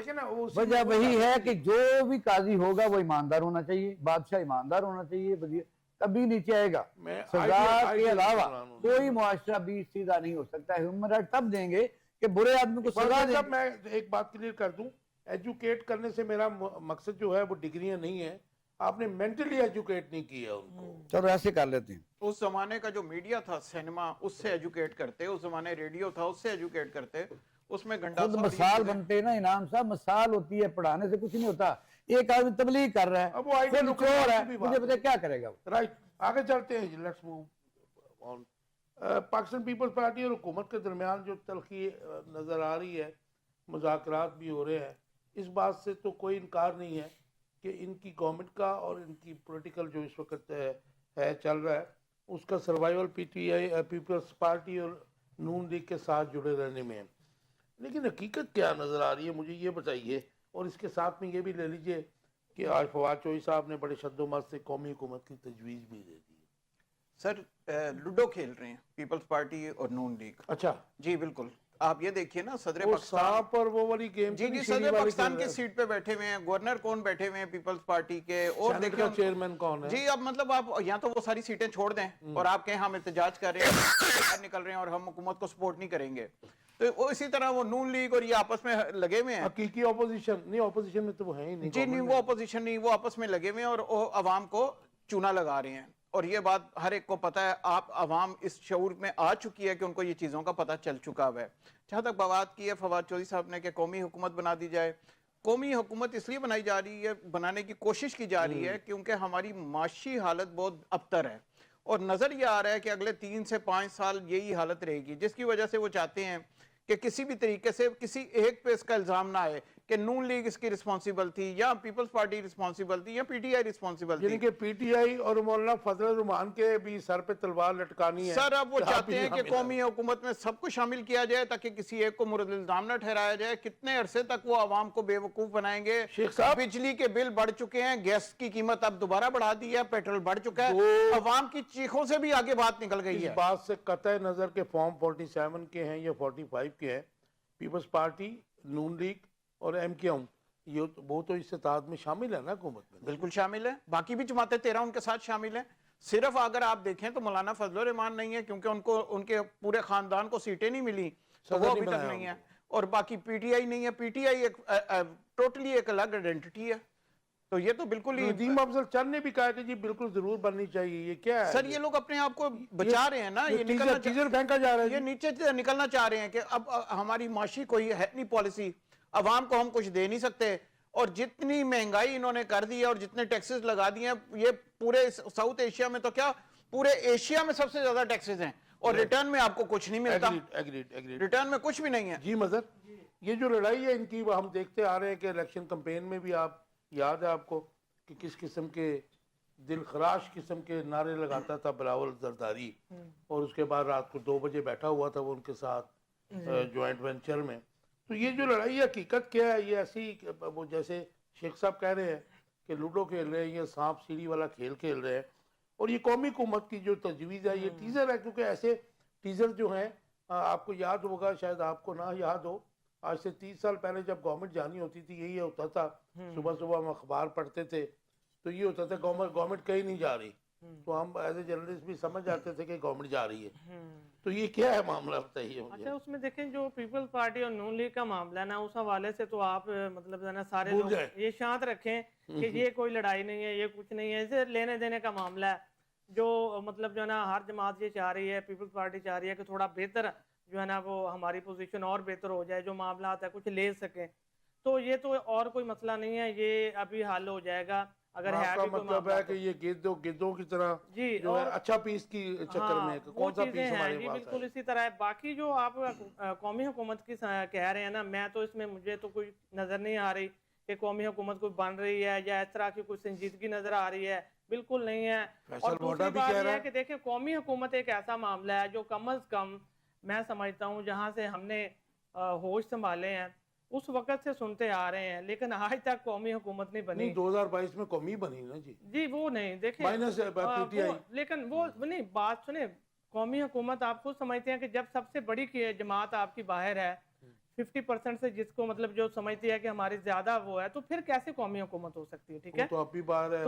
وجہ وہی ہے کہ جو بھی قاضی ہوگا وہ ایماندار ہونا چاہیے، بادشاہ ایماندار ہونا چاہیے، وزیر تبھی نیچے آئے گا. سزا کے علاوہ کوئی معاشرہ بھی سیدھا نہیں ہو سکتا ہے. ہیومن رائٹ تب دیں گے کہ برے آدمی کو سزا دیں. میں ایک بات کلیئر کر دوں، ایجوکیٹ کرنے سے میرا مقصد جو ہے وہ ڈگریاں نہیں ہے، آپ نے مینٹلی ایجوکیٹ نہیں کیا ان کو. چلو ایسے کر لیتے ہیں. اس زمانے کا جو میڈیا تھا، سینما، اس سے ایجوکیٹ کرتے، اس زمانے ریڈیو تھا، اس سے ایجوکیٹ کرتے، اس میں گنڈا خود مثال بنتے نا انعام صاحب، مثال ہوتی ہے، پڑھانے سے کچھ نہیں ہوتا. ایک آدمی تبلیغ کر رہا ہے، خود چور ہے، مجھے پتہ کیا کرے گا. رائٹ، آگے چلتے ہیں. Let's move on. Pakistan Peoples Party اور حکومت کے درمیان جو تلخی نظر آ رہی ہے، مذاکرات بھی ہو رہے ہیں، اس بات سے تو کوئی انکار نہیں ہے کہ ان کی گورنمنٹ کا اور ان کی پولیٹیکل جو اس وقت ہے چل رہا ہے، اس کا سروائیول پی ٹی آئی پیپلز پارٹی اور نون لیگ کے ساتھ جڑے رہنے میں ہے. لیکن حقیقت کیا نظر آ رہی ہے مجھے یہ بتائیے. اور اس کے ساتھ میں یہ بھی لے لیجئے کہ آج فواد چوہی صاحب نے بڑے شد و مت سے قومی حکومت کی تجویز بھی دے دی. سر لوڈو کھیل رہے ہیں پیپلز پارٹی اور نون لیگ. اچھا جی بالکل. آپ یہ دیکھیے نا، صدر وہ پاکستان، سانپ اور وہ والی گیم. جی صدر پاکستان کی سیٹ پہ بیٹھے ہوئے ہیں، گورنر کون بیٹھے ہوئے ہیں پیپلز پارٹی کے، اور دیکھیں چیئرمین کون ہے. جی اب مطلب آپ یہاں تو وہ ساری سیٹیں چھوڑ دیں اور آپ کہیں ہم احتجاج کر رہے ہیں، باہر نکل رہے ہیں اور ہم حکومت کو سپورٹ نہیں کریں گے. تو اسی طرح وہ نون لیگ اور یہ آپس میں لگے ہوئے ہیں. حقیقی اپوزیشن نہیں، اپوزیشن میں تو وہ ہیں ہی نہیں. جی نہیں، وہ اپوزیشن نہیں، وہ آپس میں لگے ہوئے ہیں اور عوام کو چونا لگا رہے ہیں. اور یہ بات ہر ایک کو پتا ہے، آپ عوام اس شعور میں آ چکی ہے کہ ان کو یہ چیزوں کا پتہ چل چکا ہے. جہاں تک بات کی ہے فواد چوہدری صاحب نے کہ قومی حکومت بنا دی جائے، قومی حکومت اس لیے بنائی جا رہی ہے، بنانے کی کوشش کی جا رہی ہے کیونکہ ہماری معاشی حالت بہت ابتر ہے، اور نظر یہ آ رہا ہے کہ اگلے 3 سے 5 سال یہی حالت رہے گی، جس کی وجہ سے وہ چاہتے ہیں کہ کسی بھی طریقے سے کسی ایک پہ اس کا الزام نہ آئے کہ نون لیگ اس کی رسپانسیبل تھی یا پیپلز پارٹی رسپانسیبل تھی یا پی ٹی آئی رسپانسیبل تھی. یعنی کہ پی ٹی آئی اور مولانا فضل الرحمان کے بھی سر پہ تلوار لٹکانی ہے. سر اب وہ چاہتے ہیں کہ قومی حکومت میں سب کو شامل کیا جائے تاکہ کسی ایک کو مورد الزام نہ ٹھہرایا جائے. کتنے عرصے تک وہ عوام کو بے وقوف بنائیں گے؟ شیخ صاحب، بجلی کے بل بڑھ چکے ہیں، گیس کی قیمت اب دوبارہ بڑھا دی ہے، پیٹرول بڑھ چکا ہے، عوام کی چیخوں سے بھی آگے بات نکل گئی ہے. اس بات سے قطع نظر کے فارم 47 کے ہیں یا 45 کے ہیں، پیپلز پارٹی، نون لیگ اور ایم کیو ایم، یہ وہ تو اس اتحاد میں شامل ہے نا حکومت میں. بالکل شامل ہے، باقی بھی جماعتیں 13 ان کے ساتھ شامل ہیں. صرف اگر آپ دیکھیں تو مولانا فضل الرحمان نہیں ہے کیونکہ ان کے پورے خاندان کو سیٹیں نہیں ملی، تو وہ ابھی تک نہیں ہے. اور باقی پی ٹی آئی نہیں ہے. پی ٹی آئی ایک ٹوٹلی ایک الگ آئیڈینٹی ہے. تو یہ تو بالکل ہی ندیم افضل چند نے بھی کہا کہ جی بالکل ضرور بننی چاہیے. یہ کیا ہے سر؟ یہ لوگ اپنے آپ کو بچا رہے ہیں نا، یہ ٹیزر پھینکا جا رہا ہے، یہ نیچے نکلنا چاہ رہے ہیں کہ اب ہماری معاشی کوئی ہے نہیں پالیسی، عوام کو ہم کچھ دے نہیں سکتے. اور جتنی مہنگائی انہوں نے کر دی ہے اور جتنے ٹیکسز لگا دیے ہیں، یہ پورے ساؤتھ ایشیا میں تو کیا پورے ایشیا میں سب سے زیادہ ٹیکسز ہیں، اور ریٹرن میں آپ کو کچھ نہیں ملتا. ریٹرن میں کچھ بھی نہیں ہے. جی مظہر یہ جو لڑائی ہے ان کی وہ ہم دیکھتے آ رہے ہیں کہ الیکشن کمپین میں بھی آپ یاد ہے آپ کو کہ کس قسم کے دل خراش قسم کے نعرے لگاتا تھا بلاول زرداری، اور اس کے بعد رات کو 2 بجے بیٹھا ہوا تھا وہ ان کے ساتھ جوائنٹ وینچر میں. تو یہ جو لڑائی حقیقت کیا ہے؟ یہ ایسی وہ جیسے شیخ صاحب کہہ رہے ہیں کہ لوڈو کھیل رہے ہیں، یہ سانپ سیڑھی والا کھیل کھیل رہے ہیں. اور یہ قومی حکومت کی جو تجویز ہے یہ ٹیزر ہے، کیونکہ ایسے ٹیزر جو ہیں آپ کو یاد ہوگا، شاید آپ کو نہ یاد ہو، آج سے 30 سال پہلے جب گورنمنٹ جانی ہوتی تھی یہی ہوتا تھا. صبح صبح ہم اخبار پڑھتے تھے تو یہ ہوتا تھا گورنمنٹ کہیں نہیں جا رہی، تو ہم ایز اے جرنلسٹ بھی سمجھ جاتے تھے کہ گورنمنٹ جا رہی ہے. تو یہ کیا ہے معاملہ بتائیے مجھے. اچھا اس میں دیکھیں جو پیپلز پارٹی اور نون لیگ کا معاملہ ہے نا، اس حوالے سے تو آپ مطلب جو ہے نا سارے بھول لوگ جائیں. یہ شانت رکھیں کہ یہ کوئی لڑائی نہیں ہے، یہ کچھ نہیں ہے، اسے لینے دینے کا معاملہ ہے. جو مطلب جو ہے نا ہر جماعت یہ چاہ رہی ہے، پیپلز پارٹی چاہ رہی ہے کہ تھوڑا بہتر جو ہے نا وہ ہماری پوزیشن اور بہتر ہو جائے، جو معاملات ہے کچھ لے سکیں. تو یہ تو اور کوئی مسئلہ نہیں ہے، یہ ابھی حل ہو جائے گا. اگر ہے آپ کا بھی کوئی مطلب معاملہ ہے کہ یہ گدوں کی طرح جی، جو ہے اور اچھا پیس کی چکر میں وہ کون سا چیزیں پیس ہیں ہمارے جی پاس بالکل ہے. اسی طرح ہے. باقی جو آپ قومی حکومت کی کہہ رہے ہیں نا، میں تو اس میں مجھے تو کوئی نظر نہیں آ رہی کہ قومی حکومت کوئی بن رہی ہے یا اس طرح کی کوئی سنجیدگی نظر آ رہی ہے، بالکل نہیں ہے. اور دوسری بات یہ ہے کہ دیکھیں قومی حکومت ایک ایسا معاملہ ہے جو کم از کم میں سمجھتا ہوں جہاں سے ہم نے ہوش سنبھالے ہیں اس وقت سے سنتے آ رہے ہیں، لیکن آج تک قومی حکومت نہیں بنی. 2022 میں قومی بنی نا جی. جی وہ نہیں دیکھیں مائنس پی ٹی آئی. لیکن وہ نہیں بات سنیں، قومی حکومت آپ خود سمجھتے ہیں کہ جب سب سے بڑی جماعت آپ کی باہر ہے 50% سے، جس کو مطلب جو سمجھتی ہے کہ ہماری زیادہ وہ ہے، تو پھر کیسے قومی حکومت ہو سکتی ہے؟ ٹھیک ہے تو اب بھی باہر ہے.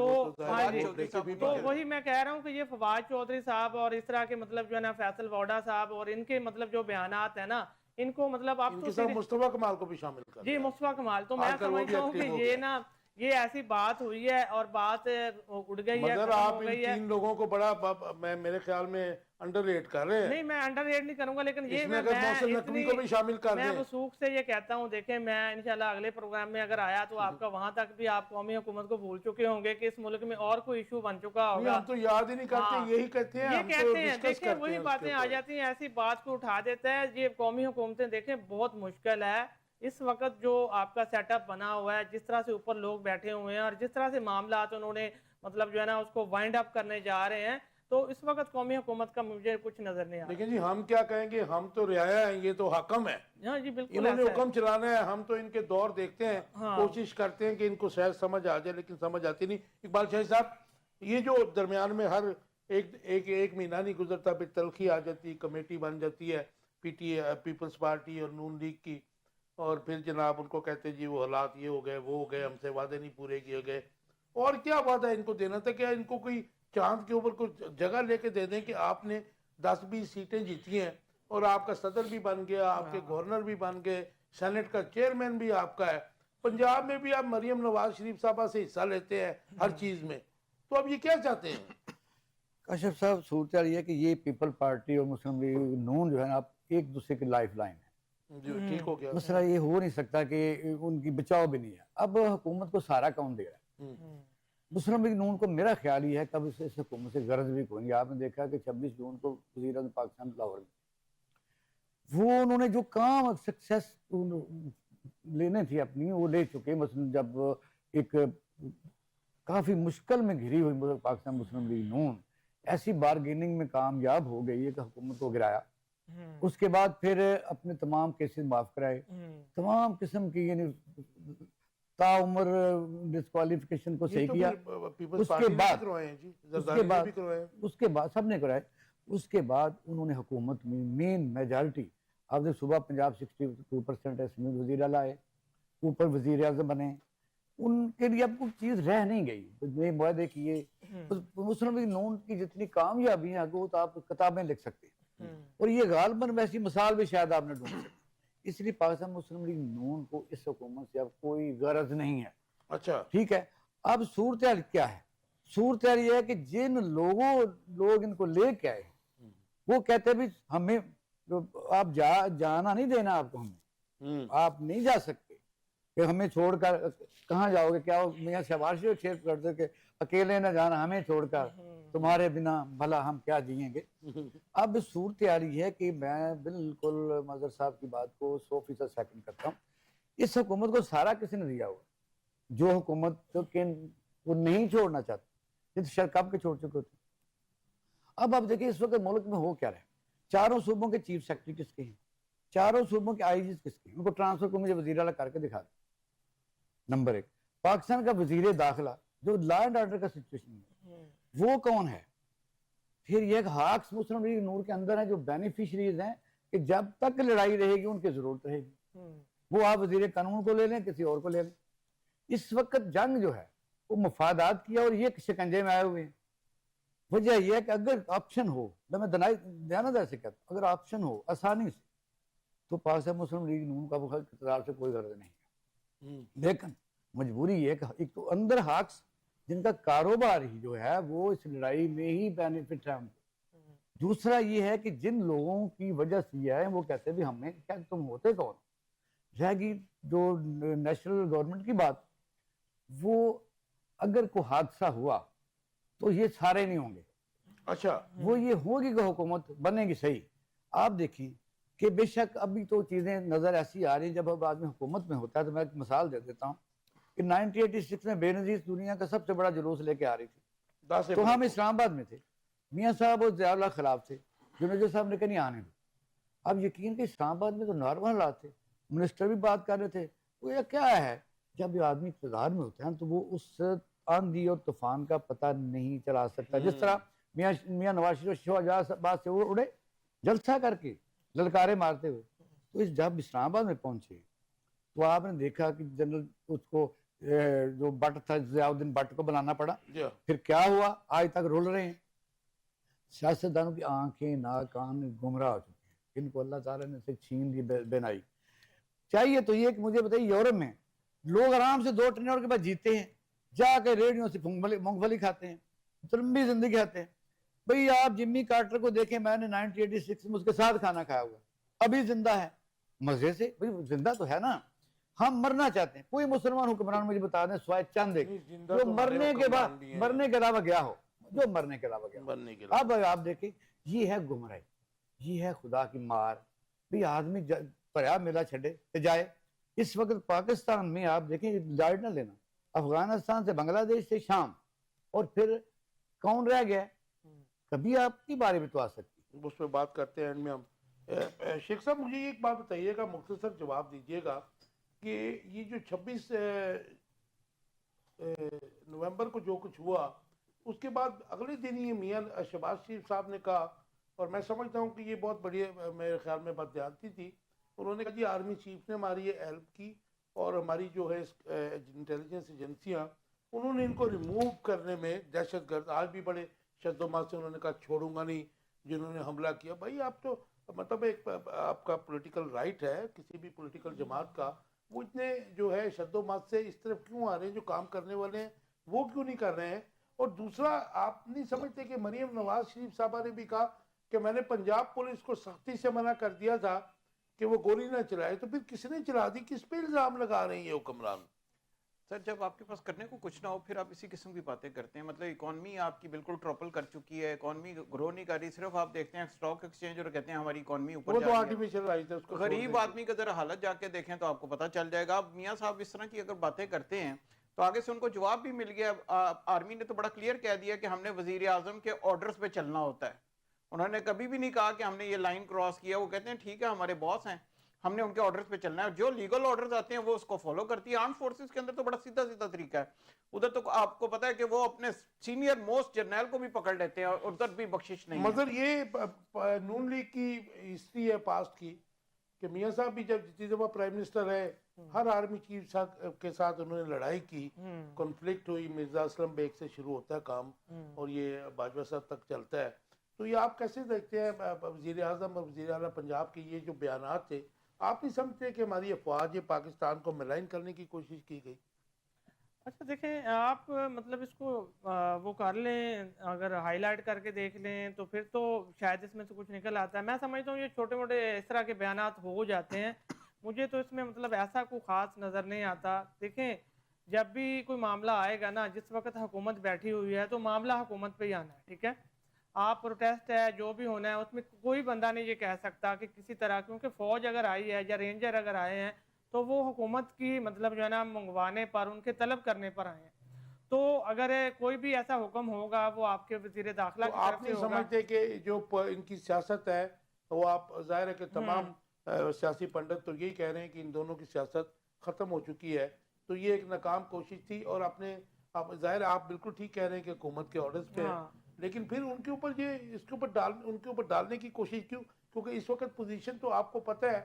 تو وہی میں کہہ رہا ہوں کہ یہ فواد چودھری صاحب اور اس طرح کے مطلب جو ہے نا فیصل ووڈا صاحب اور ان کے مطلب جو بیانات ہیں نا، ان کو مطلب آپ ان تو کے ساتھ مصطفیٰ کمال کو بھی شامل کر جی مصطفیٰ کمال، تو میں سمجھتا ہوں کہ یہ نا یہ ایسی بات ہوئی ہے اور بات اڑ گئی ہے، مگر ختم آپ ہو ان گئی ہے. 3 لوگوں کو بڑا میرے خیال میں انڈر ریٹ کر رہے ہیں. نہیں میں انڈر ریٹ نہیں کروں گا، لیکن یہ اس میں اگر محسن نقوی کو بھی شامل کر میں دیں. وثوق سے یہ کہتا ہوں، دیکھیں میں انشاءاللہ اگلے پروگرام میں اگر آیا تو آپ کا وہاں تک بھی آپ قومی حکومت کو بھول چکے ہوں گے کہ اس ملک میں اور کوئی ایشو بن چکا ہوگا. ہم تو یاد ہی نہیں کرتے، یہی کہتے ہیں، یہ ہم تو کہتے ہیں. ڈسکس دیکھیں کرتے وہی ہیں. باتیں آ جاتی ہیں، ایسی بات کو اٹھا دیتا ہے. یہ قومی حکومتیں دیکھیں بہت مشکل ہے اس وقت جو آپ کا سیٹ اپ بنا ہوا ہے، جس طرح سے اوپر لوگ بیٹھے ہوئے ہیں اور جس طرح سے معاملات انہوں نے مطلب جو ہے نا اس کو وائنڈ اپ کرنے جا رہے ہیں، تو اس وقت قومی حکومت کا مجھے کچھ نظر نہیں آ رہا. لیکن جی ہم کیا کہیں گے، ہم تو رعایا ہیں، یہ تو حاکم ہے. ہاں جی بالکل انہوں نے ایسا حکم چلانا ہے، ہم تو ان کے دور دیکھتے ہیں، ہاں. کوشش کرتے ہیں کہ ان کو شاید سمجھ آ جائے، لیکن سمجھ آتی نہیں. اقبال شاہی صاحب، یہ جو درمیان میں ہر ایک مہینہ نہیں گزرتا پھر تلخی آ جاتی، کمیٹی بن جاتی ہے پیپلز پارٹی اور نون لیگ کی، اور پھر جناب ان کو کہتے ہیں جی وہ حالات یہ ہو گئے وہ ہو گئے، ہم سے وعدے نہیں پورے کیے گئے. اور کیا وعدہ ان کو دینا تھا؟ کیا ان کو کوئی چاند کے اوپر کوئی جگہ لے کے دے دیں کہ آپ نے 10-20 سیٹیں جیتی ہیں اور آپ کا صدر بھی بن گیا، آپ کے گورنر بھی بن گئے، سینٹ کا چیئرمین بھی آپ کا ہے، پنجاب میں بھی آپ مریم نواز شریف صاحبہ سے حصہ لیتے ہیں ہر چیز میں. تو اب یہ کیا چاہتے ہیں؟ کاشف صاحب صورتحال یہ ہے کہ یہ پیپل پارٹی اور مسلم لیگ نون جو ہے نا آپ ایک دوسرے کی لائف لائن ہے. جو ٹھیک ہو گیا مسئلہ یہ ہو نہیں سکتا کہ ان کی بچاؤ بھی نہیں ہے. اب حکومت کو سارا کون دے رہا ہے؟ مسلم لیگ نون کو میرا خیال یہ ہے کہ اب اس حکومت سے غرض بھی کوئی نہیں. آپ نے دیکھا کہ 26 جون کو وزیر اعظم پاکستان لاہور میں وہ انہوں نے جو کام سکسیس لینے تھی اپنی وہ لے چکے. مثلا جب ایک کافی مشکل میں گھری ہوئی پاکستان مسلم لیگ نون ایسی بارگیننگ میں کامیاب ہو گئی ہے کہ حکومت کو گرایا. اس کے بعد پھر اپنے تمام کیسز معاف کرائے، تمام قسم کی یعنی تا عمر ڈسکوالیفیکیشن کو صحیح کیا. اس کے بعد سب نے کرائے. اس کے بعد انہوں نے حکومت میں مین میجارٹی آپ نے صبح پنجاب 62% اسمبلی وزیر اعلیٰ آئے، اوپر وزیر اعظم بنے. ان کے لیے اب کوئی چیز رہ نہیں گئی. نئے معاہدے کیے. مسلم لیگ نون کی جتنی کامیابی ہیں وہ تو آپ کتابیں لکھ سکتے ہیں، اور یہ غالباً ویسی مثال بھی شاید آپ نے ڈھونڈ سکتے. اس لیے پاکستان مسلم لیگ نون کو اس حکومت سے اب کوئی غرض نہیں ہے. اچھا ٹھیک ہے. اب صورتحال کیا ہے؟ صورتحال یہ ہے کہ جن لوگ ان کو لے کے آئے وہ کہتے بھی ہمیں آپ جانا نہیں دینا، آپ کو ہمیں آپ نہیں جا سکتے کہ ہمیں چھوڑ کر کہاں جاؤ گے. کیا میاں شہباز شریف شیخ کرتے کہ اکیلے نہ جانا ہمیں چھوڑ کر. تمہارے بنا بھلا ہم کیا جئیں گے. اب صورت آ رہی ہے کہ میں بالکل مظہر صاحب کی بات کو 100% سیکنڈ کرتا ہوں. اس حکومت کو سارا کسی نے دیا ہوا, جو حکومت وہ نہیں چھوڑنا چاہتی, یہ تو شاید کب کے چھوڑ چکے ہوتے. اب آپ دیکھیں اس وقت ملک میں ہو کیا رہا ہے. چاروں صوبوں کے چیف سیکرٹری کس کے ہیں, چاروں صوبوں کے آئی جیز کس کے ہیں, ان کو ٹرانسفر کو مجھے وزیر اعلیٰ کر کے دکھا دیں. نمبر 1. پاکستان کا وزیر داخلہ جو لا اینڈ آرڈر کا سچویشن ہے وہ کون ہے؟ پھر یہ ہاکس مسلم لیگ نور کے اندر ہیں جو بینیفیشریز ہیں کہ جب تک لڑائی رہے گی ان کی ضرورت رہے گی. وہ آپ وزیر قانون کو لے لیں, کسی اور کو لے لیں. اس وقت جنگ جو ہے وہ مفادات کیا اور یہ شکنجے میں آئے ہوئے ہیں. وجہ یہ ہے کہ اگر آپشن ہو, میں دیانت ایسے کہتا ہوں, اگر آپشن ہو آسانی سے تو پاکستان مسلم لیگ نون کا اقتدار سے کوئی غرض نہیں ہے. لیکن مجبوری یہ ہے کہ ایک تو اندر ہاکس جن کا کاروبار ہی جو ہے وہ اس لڑائی میں ہی بینیفٹ ہے ان کو. دوسرا یہ ہے کہ جن لوگوں کی وجہ سے یہ ہے وہ کہتے بھی ہمیں کیا تم ہوتے کون رہ گی. جو نیشنل گورنمنٹ کی بات, وہ اگر کوئی حادثہ ہوا تو یہ سارے نہیں ہوں گے. اچھا, وہ یہ ہوگی کہ حکومت بنے گی صحیح. آپ دیکھیں کہ بے شک ابھی تو چیزیں نظر ایسی آ رہی ہیں, جب اب آدمی حکومت میں ہوتا ہے تو میں ایک مثال دے دیتا ہوں کہ 1986 میں بے نظیر دنیا کا سب سے بڑا جلوس لے کے آ رہی تھی, تو ہم اسلام آباد میں تھے. میاں صاحب اور ضیاء اللہ خلاف تھے, جنیجو صاحب نے کہا نہیں آنے دو. اب یقین کہ اسلام آباد میں تو نارمل حالات تھے, منسٹر بھی بات کر رہے تھے. وہ یہ کیا ہے, جب یہ آدمی اقتدار میں ہوتے ہیں تو وہ اس آندھی اور طوفان کا پتہ نہیں چلا سکتا. جس طرح میاں نواز شریف شہباز سے اڑے جلسہ کر کے للکارے مارتے ہوئے. تو جب اسلام آباد میں پہنچے تو آپ نے دیکھا کہ جنرل اس کو جو بٹ تھا ضیاء الدین بٹ کو بنانا پڑا. پھر کیا ہوا, آج تک رول رہے ہیں. سیاستدانوں کی آنکھیں ناک کان گمراہ ہو چکے ہیں, ان کو اللہ تعالیٰ نے سے چھین لی بینائی. چاہیے تو یہ کہ مجھے بتائیے یورپ میں لوگ آرام سے 2 ٹرینر کے بعد جیتے ہیں, جا کے ریڈیو سے مونگ پھلی کھاتے ہیں, لمبی زندگی کھاتے ہیں. بھئی آپ جمی کارٹر کو دیکھیں, میں نے 1986 میں اس کے ساتھ کھانا کھایا ہوا, ابھی زندہ ہے مزے سے. بھئی زندہ تو ہے نا, ہم مرنا چاہتے ہیں. کوئی مسلمان حکمران مجھے بتا دیں سوائے چند ایک جو مرنے کے علاوہ گیا ہو, جو مرنے کے علاوہ گیا. اب آپ دیکھیں یہ ہے گمراہی, یہ ہے خدا کی مار. بھئی آدمی پریا میلہ چھڑے تے جائے. اس وقت پاکستان میں آپ دیکھیں لائٹ نہ لینا, افغانستان سے بنگلہ دیش سے شام, اور پھر کون رہ گیا؟ کبھی آپ کی بارے میں تو آ سکتی. اس پہ بات کرتے ہیں اینڈ میں ہم. شیخ صاحب مجھے ایک بات بتائیے گا, مختصر جواب دیجیے گا کہ یہ جو 26 نومبر کو جو کچھ ہوا اس کے بعد اگلے دن یہ میاں شہباز شریف صاحب نے کہا, اور میں سمجھتا ہوں کہ یہ بہت بڑی میرے خیال میں بددیانتی تھی, انہوں نے کہا جی آرمی چیف نے ہماری یہ ہیلپ کی اور ہماری جو ہے انٹیلیجنس ایجنسیاں انہوں نے ان کو ریموو کرنے میں دہشت گرد, آج بھی بڑے شد و مات سے انہوں نے کہا چھوڑوں گا نہیں جنہوں نے حملہ کیا. بھائی آپ تو مطلب ایک آپ کا پولیٹیکل رائٹ ہے کسی بھی پولیٹیکل جماعت کا, وہ اتنے جو ہے شد و مات سے اس طرف کیوں آ رہے ہیں, جو کام کرنے والے ہیں وہ کیوں نہیں کر رہے ہیں؟ اور دوسرا آپ نہیں سمجھتے کہ مریم نواز شریف صاحبہ نے بھی کہا کہ میں نے پنجاب پولیس کو سختی سے منع کر دیا تھا کہ وہ گولی نہ چلائے, تو پھر کس نے چلا دی؟ کس پہ الزام لگا رہے ہیں یہ حکمران؟ سر جب آپ کے پاس کرنے کو کچھ نہ ہو پھر آپ اسی قسم کی باتیں کرتے ہیں. مطلب اکانومی آپ کی بالکل ٹرپل کر چکی ہے, اکانومی گرو نہیں کر رہی. صرف آپ دیکھتے ہیں اسٹاک ایکسچینج اور کہتے ہیں ہماری اکانومی اوپر وہ جا تو رہی ہے. آرٹیفیشل رائٹ ہے, اس کو غریب آدمی کا ذرا حالت جا کے دیکھیں تو آپ کو پتہ چل جائے گا. اب میاں صاحب اس طرح کی اگر باتیں کرتے ہیں تو آگے سے ان کو جواب بھی مل گیا. آرمی نے تو بڑا کلیئر کہہ دیا کہ ہم نے وزیر اعظم کے آرڈرز پہ چلنا ہوتا ہے. انہوں نے کبھی بھی نہیں کہا کہ ہم نے یہ لائن کراس کیا. وہ کہتے ہیں ٹھیک ہے ہمارے باس ہیں, ہم نے ان کے آرڈرز پہ چلنا ہے. جو لیگل آرڈرز آتے ہیں وہ اس کو فالو کرتی ہے. آرم فورسز کے اندر تو بڑا سیدھا سیدھا طریقہ ہے. ادھر تو آپ کو پتا ہے کہ وہ اپنے سینئر موسٹ جرنیل کو بھی پکڑ لیتے ہیں اور ادھر بھی بخشش نہیں ہے. مگر یہ نون لیگ کی ہسٹری ہے پاسٹ کی کہ میاں صاحب بھی جب جتنی دفعہ پرائم منسٹر رہے ہر آرمی چیف کے ساتھ انہوں نے لڑائی کی, کنفلکٹ ہوئی. مرزا اسلم بیگ سے شروع ہوتا ہے کام اور یہ باجوہ صاحب تک چلتا ہے. تو یہ آپ کیسے دیکھتے ہیں وزیر اعظم اور وزیر اعلیٰ پنجاب کے یہ جو بیانات تھے؟ آپ نہیں سمجھتے کہ ہماری افواج پاکستان کو ملائن کرنے کی کوشش کی گئی؟ اچھا دیکھیں آپ مطلب اس کو وہ کر لیں, اگر ہائی لائٹ کر کے دیکھ لیں تو پھر تو شاید اس میں سے کچھ نکل آتا ہے. میں سمجھتا ہوں یہ چھوٹے موٹے اس طرح کے بیانات ہو جاتے ہیں. مجھے تو اس میں مطلب ایسا کوئی خاص نظر نہیں آتا. دیکھیں جب بھی کوئی معاملہ آئے گا نا، جس وقت حکومت بیٹھی ہوئی ہے تو معاملہ حکومت پہ ہی آنا ہے، ٹھیک ہے. آپ پروٹیسٹ ہے جو بھی ہونا ہے اس میں کوئی بندہ نہیں یہ کہہ سکتا کہ کسی طرح، کیونکہ فوج اگر آئی ہے یا رینجر اگر آئے ہیں تو وہ حکومت کی مطلب جو ہے نا منگوانے پر، ان کے طلب کرنے پر آئے ہیں. تو اگر کوئی بھی ایسا حکم ہوگا وہ آپ کے وزیر داخلہ تو کی آپ طرف سے نہیں ہوگا. سمجھتے کہ جو ان کی سیاست ہے وہ، آپ ظاہر ہے کہ تمام سیاسی پنڈت تو یہی کہہ رہے ہیں کہ ان دونوں کی سیاست ختم ہو چکی ہے، تو یہ ایک ناکام کوشش تھی. اور آپ ظاہر ہے آپ بالکل ٹھیک کہہ رہے ہیں کہ حکومت کے آرڈرز پہ ہے، ہاں لیکن پھر ان کے اوپر اس کے اوپر ان کے اوپر ڈالنے کی کوشش کیوں؟ کیونکہ اس وقت پوزیشن تو آپ کو پتہ ہے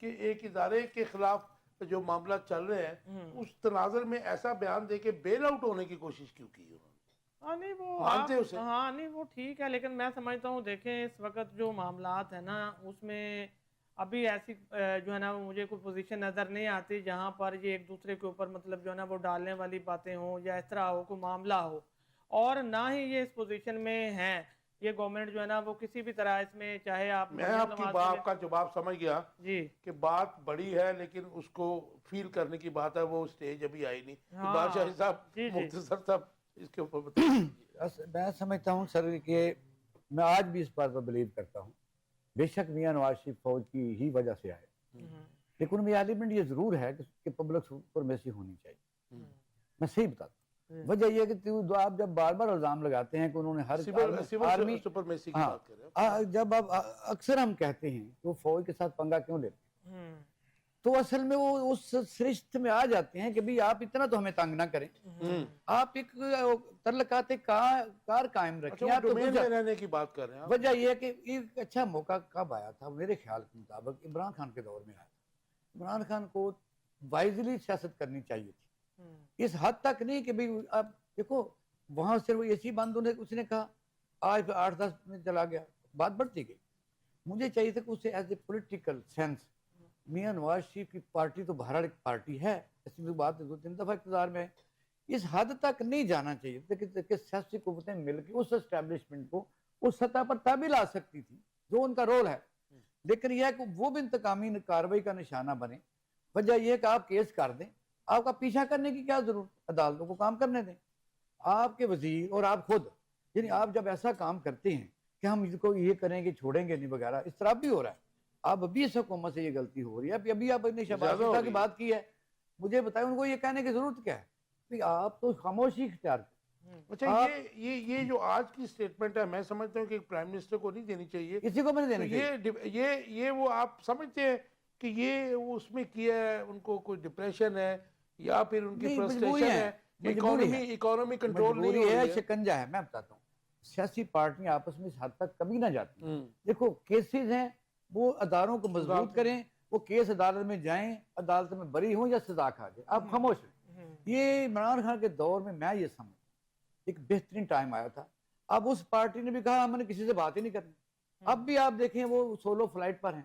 کہ ایک ادارے کے خلاف جو معاملات چل رہے ہیں، اس تناظر میں ایسا بیان دے کے بیل آؤٹ ہونے کی کوشش کیوں کی انہوں نے؟ ہاں نہیں وہ مانتے آپ اسے؟ ہاں نہیں وہ ٹھیک ہے، لیکن میں سمجھتا ہوں دیکھیں اس وقت جو معاملات ہیں نا اس میں ابھی ایسی جو ہے نا مجھے کوئی پوزیشن نظر نہیں آتی جہاں پر یہ ایک دوسرے کے اوپر مطلب جو ہے نا وہ ڈالنے والی باتیں ہوں یا اس طرح ہو کوئی معاملہ ہو. اور نہ ہی یہ اس پوزیشن میں ہیں. یہ گورنمنٹ جو ہے نا وہ کسی بھی طرح اس میں، چاہے آپ میں مریم آپ کی نواز آپ کا جواب سمجھ گیا جی کہ بات بڑی ہے، لیکن اس کو فیل کرنے کی بات ہے، وہ سٹیج ابھی آئی نہیں. ہاں بادشاہ صاحب، جی جی مختصر صاحب اس کے اوپر بتا دیجیے. میں سمجھتا ہوں سر کہ میں آج بھی اس بات پر بلیو کرتا ہوں، بے شک میاں نواز شریف فوج کی ہی وجہ سے آئے، لیکن ان میں ایلیمنٹ یہ ضرور ہے کہ پبلک سپرمیسی ہونی چاہیے. میں صحیح بتاتا ہوں. وجہ یہ ہے کہ آپ جب بار بار الزام لگاتے ہیں کہ انہوں نے ہر سول سپرمیسی کی بات کر رہے ہیں. جب اب اکثر ہم کہتے ہیں کہ وہ فوج کے ساتھ پنگا کیوں لیتے ہیں، تو اصل میں وہ اس سرشت میں آ جاتے ہیں کہ بھی آپ اتنا تو ہمیں تنگ نہ کریں، آپ ایک تعلقات کار قائم رکھیں. آپ ڈومین میں رہنے کی بات کر رہے ہیں. وجہ یہ ہے کہ ایک اچھا موقع کب آیا تھا میرے خیال کے مطابق، عمران خان کے دور میں آیا تھا. عمران خان کو وائزلی سیاست کرنی چاہیے تھی، اس حد تک نہیں کہ بھی آپ دیکھو وہاں سے وہ اسی بند اس نے کہا، آج 8-10 میں چلا گیا، بات بڑھتی گئی. مجھے چاہیے تھا کہ اسے as a political sense, Mian Nawaz Sharif کی پارٹی تو بہرحال ایک پارٹی ہے، ایسی بھی بات 2-3 دفعہ اقتدار میں، اس حد تک نہیں جانا چاہیے کہ سیاسی قوتیں مل کے اس اسٹیبلشمنٹ کو اس سطح پر تابع لا سکتی تھی جو ان کا رول ہے. لیکن یہ ہے کہ وہ بھی انتقامی کارروائی کا نشانہ بنے. وجہ یہ ہے کہ آپ کیس کر دیں، آپ کا پیچھا کرنے کی کیا ضرورت، عدالتوں کو کام کرنے دیں. آپ کے وزیر اور آپ خود، یعنی آپ جب ایسا کام کرتے ہیں کہ ہم اس کو یہ کریں گے چھوڑیں گے نہیں وغیرہ، اس طرح بھی ہو رہا ہے. اب ابھی اس حکومت سے یہ غلطی ہو رہی ہے. ابھی آپ نے شہباز شریف کی بات کی ہے، مجھے بتائیں ان کو یہ کہنے کی ضرورت کیا ہے؟ آپ تو خاموشی اختیار کریں. اچھا یہ جو آج کی سٹیٹمنٹ ہے، میں سمجھتا ہوں کہ ایک پرائم منسٹر کو نہیں دینی چاہیے، کسی کو بھی نہیں دینی چاہیے. یہ وہ آپ سمجھتے ہیں کہ یہ اس میں کیا ہے، ان کو کوئی ڈپریشن ہے یا پھر ان کی فرسٹریشن ہے، اکانومی کنٹرول نہیں ہو رہی ہے؟ شکنجہ ہے. میں بتاتا ہوں، سیاسی پارٹیاں آپس میں اس حد تک کبھی نہ جاتی. دیکھو کیسز ہیں، وہ اداروں کو مضبوط کریں، وہ کیس عدالت میں جائیں، عدالت میں بری ہوں یا سزا کھا جائے، آپ خاموش رہیں. یہ عمران خان کے دور میں یہ سمجھ ایک بہترین ٹائم آیا تھا. اب اس پارٹی نے بھی کہا ہم نے کسی سے بات ہی نہیں کرنی. اب بھی آپ دیکھیں وہ سولو فلائٹ پر ہیں.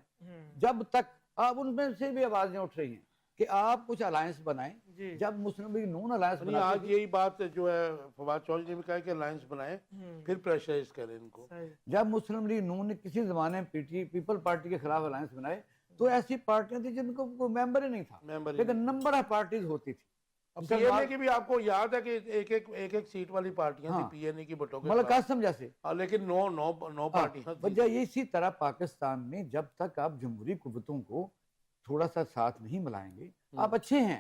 جب تک آپ ان میں سے بھی آوازیں اٹھ رہی ہیں کہ آپ کچھ الائنس بنائیں. جب مسلم لیگ نون الائنس بناتی آج یہی بات جو ہے فواد چوہدری نے بھی کہا کہ الائنس بنائیں، پھر پریشرائز کریں ان کو. جب مسلم لیگ نون نے کسی زمانے میں پیپل پارٹی کے خلاف الائنس بنائے تو ایسی پارٹیاں تھیں جن کو کوئی ممبر ہی نہیں تھا، لیکن نمبر آف پارٹیز ہوتی تھی. پی این اے کی بھی آپ کو یاد ہے کہ ایک سیٹ والی پارٹیاں تھی پی این اے کی بٹوں کے ملک قاسم جیسے، لیکن نو پارٹیاں. وجہ یہ اسی طرح پاکستان میں جب تک آپ جمہوری قوتوں کو تھوڑا سا ساتھ نہیں ملائیں گے، آپ اچھے ہیں،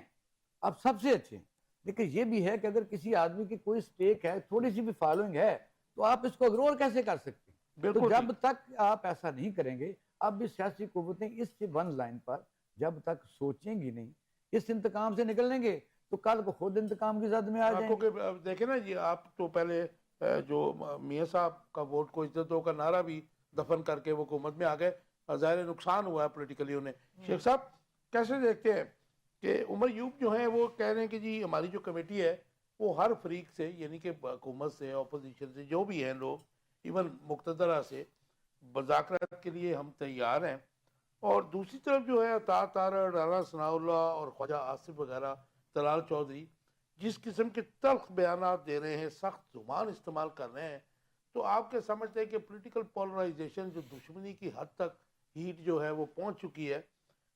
آپ سب سے اچھے ہیں، لیکن یہ بھی ہے کہ اگر کسی آدمی کی کوئی سٹیک ہے، تھوڑی سی بھی فالوئنگ ہے، تو آپ اس کو اگنور کیسے کر سکتے ہیں؟ تو جب تک آپ ایسا نہیں کریں گے، اب بھی سیاسی قوتیں اس سے ون لائن پر جب تک سوچیں گی نہیں، اس انتقام سے نکلیں گے تو کل کو خود انتقام کی زد میں آ جائیں گے. دیکھیں نا جی، آپ تو پہلے جو میاں صاحب کا ووٹ کو عزت دو کا نعرہ بھی دفن کر کے وہ حکومت میں آ گئے، ظاہر نقصان ہوا ہے پولیٹیکلی انہیں. شیخ صاحب کیسے دیکھتے ہیں کہ عمر یوب جو ہیں وہ کہہ رہے ہیں کہ جی ہماری جو کمیٹی ہے وہ ہر فریق سے، یعنی کہ حکومت سے، اپوزیشن سے، جو بھی ہیں لوگ، ایون مقتدرہ سے، مذاکرات کے لیے ہم تیار ہیں. اور دوسری طرف جو ہے عطا تارڑ، رانا ثناء اللہ اور خواجہ آصف وغیرہ، طلال چودھری جس قسم کے تلخ بیانات دے رہے ہیں، سخت زبان استعمال کر رہے ہیں، تو آپ کیا سمجھتے ہیں کہ پولیٹیکل پولرائزیشن جو دشمنی کی حد تک ہیٹ جو ہے وہ پہنچ چکی ہے،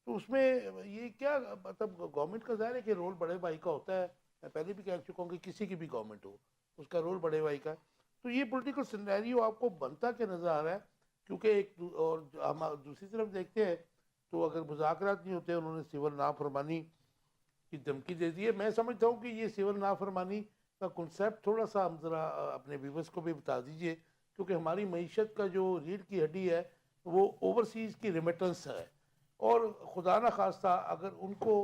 تو اس میں یہ کیا مطلب گورنمنٹ کا ظاہر ہے کہ رول بڑے بھائی کا ہوتا ہے میں پہلے بھی کہہ چکا ہوں کہ کسی کی بھی گورنمنٹ ہو اس کا رول بڑے بھائی کا ہے. تو یہ پولیٹیکل سینیریو آپ کو بنتا کیا نظر آ رہا ہے؟ کیونکہ ایک اور ہم دوسری طرف دیکھتے ہیں تو اگر مذاکرات نہیں ہوتے, انہوں نے سول نافرمانی کی دھمکی دے دی ہے. میں سمجھتا ہوں کہ یہ سول نافرمانی کا کنسیپٹ تھوڑا سا ہم ذرا اپنے ویورز کو بھی بتا دیجئے, کیونکہ ہماری معیشت کا جو ریڑھ کی ہڈی ہے وہ اوورسیز کی ریمیٹنس ہے, اور خدا نہ خواستہ اگر ان کو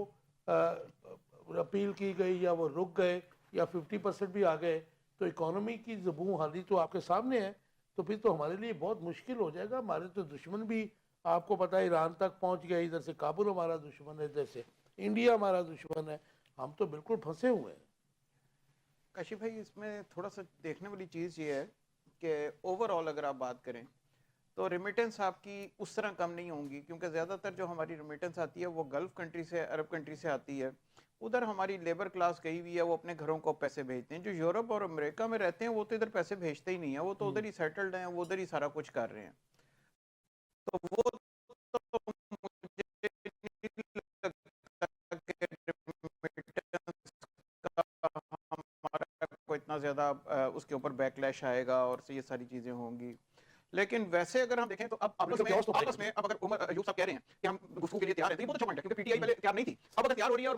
اپیل کی گئی یا وہ رک گئے یا 50% بھی آ گئے تو اکانومی کی زبوں حالی تو آپ کے سامنے ہے, تو پھر تو ہمارے لیے بہت مشکل ہو جائے گا. ہمارے تو دشمن بھی آپ کو پتہ ہے ایران تک پہنچ گئے, ادھر سے کابل ہمارا دشمن ہے, ادھر سے انڈیا ہمارا دشمن ہے, ہم تو بالکل پھنسے ہوئے ہیں. کاشف بھائی اس میں تھوڑا سا دیکھنے والی چیز یہ ہے کہ اوور آل اگر آپ بات کریں تو ریمیٹنس آپ کی اس طرح کم نہیں ہوں گی, کیونکہ زیادہ تر جو ہماری ریمیٹنس آتی ہے وہ گلف کنٹری سے, عرب کنٹری سے آتی ہے. ادھر ہماری لیبر کلاس گئی ہوئی ہے, وہ اپنے گھروں کو پیسے بھیجتے ہیں. جو یورپ اور امریکہ میں رہتے ہیں وہ تو ادھر پیسے بھیجتے ہی نہیں ہیں, وہ تو ادھر ہی سیٹلڈ ہیں, وہ ادھر ہی سارا کچھ کر رہے ہیں. تو وہ تو مجھے نہیں لگتا کہ remittance کا ہمارا کوئی اتنا زیادہ اس کے اوپر بیک لیش آئے گا اور یہ ساری چیزیں ہوں گی. لیکن ویسے اگر ہم دیکھیں تو اب آپس میں اب اگر عمر ایوب صاحب کہہ رہے ہیں کہ ہم گفتگو کے لیے تیار ہیں, تو یہ بہت اچھا پوائنٹ ہے, کیونکہ پی ٹی آئی پہلے تیار نہیں تھی, اب اگر تیار ہو رہی ہے. اور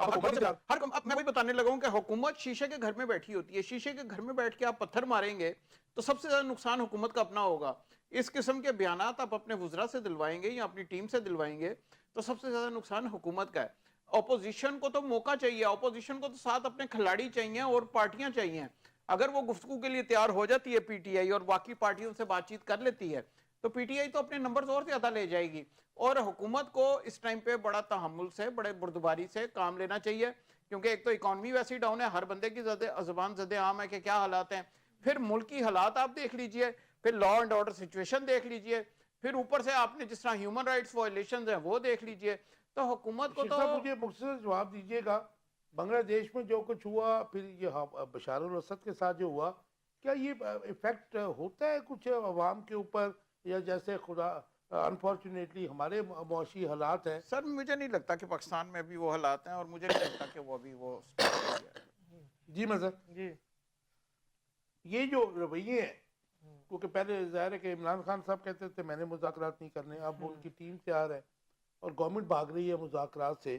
اب میں وہی بتانے لگا ہوں کہ حکومت شیشے کے گھر میں بیٹھی ہوتی ہے. شیشے کے گھر میں بیٹھ کے آپ پتھر ماریں گے تو سب سے زیادہ نقصان حکومت کا اپنا ہوگا. اس قسم کے بیانات آپ اپنے وزراء سے دلوائیں گے یا اپنی ٹیم سے دلوائیں گے تو سب سے زیادہ نقصان حکومت کا ہے. اپوزیشن کو تو موقع چاہیے, اپوزیشن کو تو ساتھ اپنے کھلاڑی چاہیے اور پارٹیاں چاہیے. اگر وہ گفتگو کے لیے تیار ہو جاتی ہے پی ٹی آئی اور باقی پارٹیوں سے بات چیت کر لیتی ہے تو پی ٹی آئی تو اپنے نمبرز اور زیادہ لے جائے گی. اور حکومت کو اس ٹائم پہ بڑا تحمل سے, بڑے بردباری سے کام لینا چاہیے, کیونکہ ایک تو اکانومی ویسی ڈاؤن ہے, ہر بندے کی زبان زد عام ہے کہ کیا حالات ہیں. پھر ملکی حالات آپ دیکھ لیجئے, پھر لا اینڈ آرڈر سچویشن دیکھ لیجئے, پھر اوپر سے آپ نے جس طرح ہیومن رائٹس وائلیشنز ہیں وہ دیکھ لیجئے. تو حکومت کو شیخ تو صاحب مجھے مختصر جواب دیجئے گا, بنگلہ دیش میں جو کچھ ہوا, پھر یہ بشار الاسد کے ساتھ جو ہوا, کیا یہ ایفیکٹ ہوتا ہے کچھ عوام کے اوپر, یا جیسے خدا انفارچونیٹلی ہمارے معاشی حالات ہیں؟ سر مجھے نہیں لگتا کہ پاکستان میں بھی وہ حالات ہیں, اور مجھے نہیں لگتا کہ وہ ابھی وہ سٹاپ ہو گیا ہے. جی مظہر, جی یہ جو رویے ہیں, کیونکہ پہلے ظاہر ہے کہ عمران خان صاحب کہتے تھے میں نے مذاکرات نہیں کرنے, اب ان کی ٹیم تیار ہے اور گورنمنٹ بھاگ رہی ہے مذاکرات سے,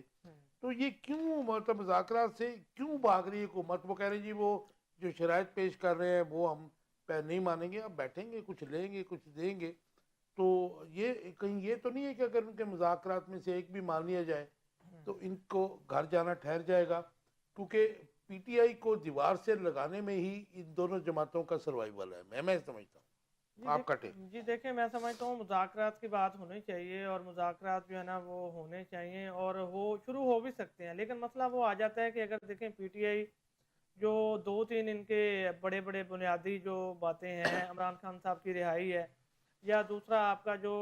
تو یہ کیوں مطلب مذاکرات سے کیوں بھاگ رہی ہے حکومت؟ وہ کہہ رہے ہیں جی وہ جو شرائط پیش کر رہے ہیں وہ ہم نہیں مانیں گے, اب بیٹھیں گے, کچھ لیں گے, کچھ دیں گے. تو یہ کہیں یہ تو نہیں ہے کہ اگر ان کے مذاکرات میں سے ایک بھی مان لیا جائے تو ان کو گھر جانا ٹھہر جائے گا, کیونکہ پی ٹی آئی کو دیوار سے لگانے میں ہی ان دونوں جماعتوں کا سروائیول ہے, میں سمجھتا ہوں. آپ کٹے. جی دیکھیں, میں سمجھتا ہوں مذاکرات کی بات ہونی چاہیے, اور مذاکرات جو ہے نا وہ ہونے چاہیے, اور وہ شروع ہو بھی سکتے ہیں. لیکن مسئلہ وہ آ جاتا ہے کہ اگر دیکھیں پی ٹی آئی جو 2-3 ان کے بڑے بڑے بنیادی جو باتیں ہیں, عمران خان صاحب کی رہائی ہے, یا دوسرا آپ کا جو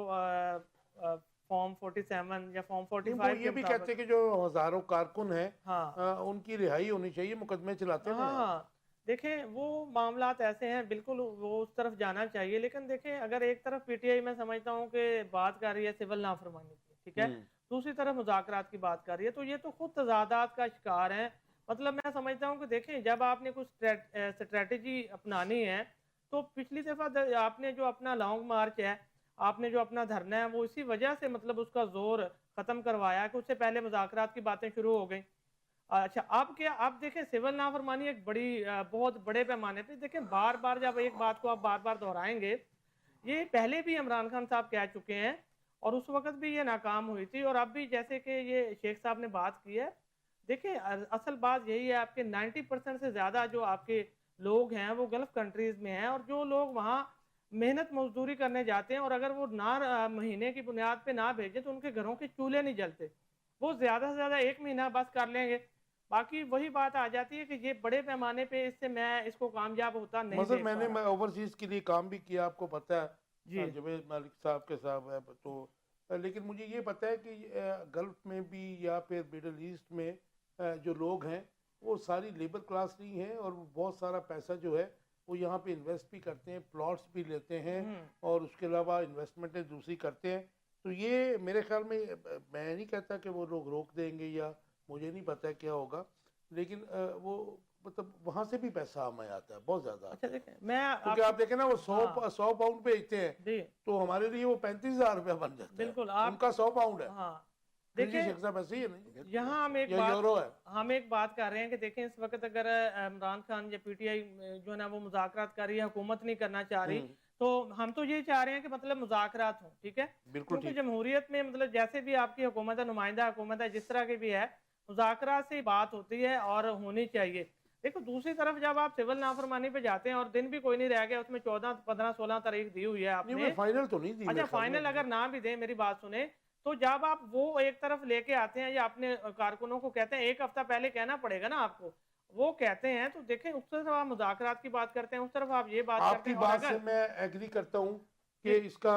فارم 47 یا فارم 45 یہ کے بھی مطابق, کہتے ہیں کہ جو ہزاروں کارکن ہیں ہاں ان کی رہائی ہونی چاہیے, مقدمے چلاتے ہیں. ہاں دیکھیں وہ معاملات ایسے ہیں, بالکل وہ اس طرف جانا چاہیے. لیکن دیکھیں اگر ایک طرف پی ٹی آئی میں سمجھتا ہوں کہ بات کر رہی ہے سول نافرمانی کی, ٹھیک ہے, دوسری طرف مذاکرات کی بات کر رہی ہے, تو یہ تو خود تضادات کا شکار ہیں. مطلب میں سمجھتا ہوں کہ دیکھیں جب آپ نے کچھ اسٹریٹجی اپنانی ہے تو پچھلی دفعہ آپ نے جو اپنا لانگ مارچ ہے, آپ نے جو اپنا دھرنا ہے, وہ اسی وجہ سے مطلب اس کا زور ختم کروایا کہ اس سے پہلے مذاکرات کی باتیں شروع ہو گئیں. اچھا اب کیا, آپ دیکھیں سول نافرمانی ایک بڑی بہت بڑے پیمانے پہ, دیکھیں بار بار جب ایک بات کو آپ بار بار دہرائیں گے, یہ پہلے بھی عمران خان صاحب کہہ چکے ہیں اور اس وقت بھی یہ ناکام ہوئی تھی, اور اب بھی جیسے کہ یہ شیخ صاحب نے بات کی ہے. دیکھیں اصل بات یہی ہے, آپ کے 90% سے زیادہ جو آپ کے لوگ ہیں وہ گلف کنٹریز میں ہیں, اور جو لوگ وہاں محنت مزدوری کرنے جاتے ہیں, اور اگر وہ نہ مہینے کی بنیاد پہ نہ بھیجیں تو ان کے گھروں کے چولہے نہیں جلتے. وہ زیادہ سے زیادہ 1 مہینہ بس کر لیں گے. باقی وہی بات آ جاتی ہے کہ یہ بڑے پیمانے پہ اس سے میں اس کو کامیاب ہوتا نہیں مثلا دیکھ میں پا نے رہا. اوورسیز کے لیے کام بھی کیا, آپ کو پتہ ہے, جی جوید مالک صاحب کے صاحب ہے, تو لیکن مجھے یہ پتہ ہے کہ گلف میں بھی یا پھر مڈل ایسٹ میں جو لوگ ہیں وہ ساری لیبر کلاس نہیں ہے, اور بہت سارا پیسہ جو ہے وہ یہاں پہ انویسٹ بھی کرتے ہیں, پلاٹس بھی لیتے ہیں, اور اس کے علاوہ انویسٹمنٹیں دوسری کرتے ہیں. تو یہ میرے خیال میں نہیں کہتا کہ وہ لوگ روک دیں گے, یا مجھے نہیں پتہ کیا ہوگا, لیکن وہ مطلب وہاں سے بھی پیسہ ہمیں آتا ہے بہت زیادہ. اچھا دیکھیں میں کیونکہ آپ دیکھیں نا وہ 100 پاؤنڈ بیچتے ہیں جی تو ہمارے لیے وہ 35,000 روپیہ بن جاتا ہے. بالکل ان کا 100 پاؤنڈ ہے. ہاں دیکھیں دیکھیں شیخ صاحب ایسے ہی ہے نا, یہاں ہم ایک بات کر رہے ہیں کہ دیکھیں اس وقت اگر عمران خان یا پی ٹی آئی جو ہے نا وہ مذاکرات کر رہی ہے, حکومت نہیں کرنا چاہ رہی, تو ہم تو یہ چاہ رہے ہیں کہ مطلب مذاکرات ہوں, ٹھیک ہے, بالکل کیونکہ جمہوریت میں مطلب جیسے بھی آپ کی حکومت ہے, نمائندہ حکومت ہے, جس طرح کی بھی ہے, مذاکرات سے بات ہوتی ہے اور ہونی چاہیے. دیکھو دوسری طرف جب آپ سول نافرمانی پہ جاتے ہیں اور دن بھی کوئی نہیں رہ گیا, اس میں 14 15 16 تاریخ دی ہوئی ہے آپ نے, فائنل تو نہیں دی. اچھا فائنل اگر نہ بھی دیں, میری بات سنیں, تو جب آپ وہ ایک طرف لے کے آتے ہیں یا اپنے کارکنوں کو کہتے ہیں, ایک ہفتہ پہلے کہنا پڑے گا نا آپ کو, وہ کہتے ہیں, تو دیکھیں اس طرف آپ مذاکرات کی بات کرتے ہیں, اس طرف آپ یہ بات آپ کرتے کی ہیں. اور بات سے اگر میں ایگری کرتا ہوں کہ اس کا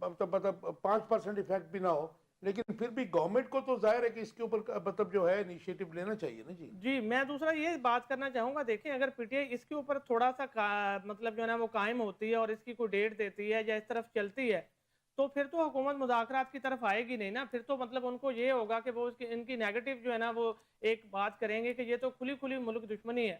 مطلب 5% ایفیکٹ بھی نہ ہو, لیکن پھر بھی گورنمنٹ کو تو ظاہر ہے کہ اس کے اوپر مطلب جو ہے انیشیٹو لینا چاہیے نا. جی جی میں دوسرا یہ بات کرنا چاہوں گا, دیکھیں اگر پی ٹی آئی اس کے اوپر تھوڑا سا مطلب جو ہے نا وہ قائم ہوتی ہے اور اس کی کوئی ڈیٹ دیتی ہے یا اس طرف چلتی ہے, تو پھر تو حکومت مذاکرات کی طرف آئے گی نہیں نا. پھر تو مطلب ان کو یہ ہوگا کہ وہ ان کی نیگیٹو جو ہے نا وہ ایک بات کریں گے کہ یہ تو کھلی کھلی ملک دشمنی ہے.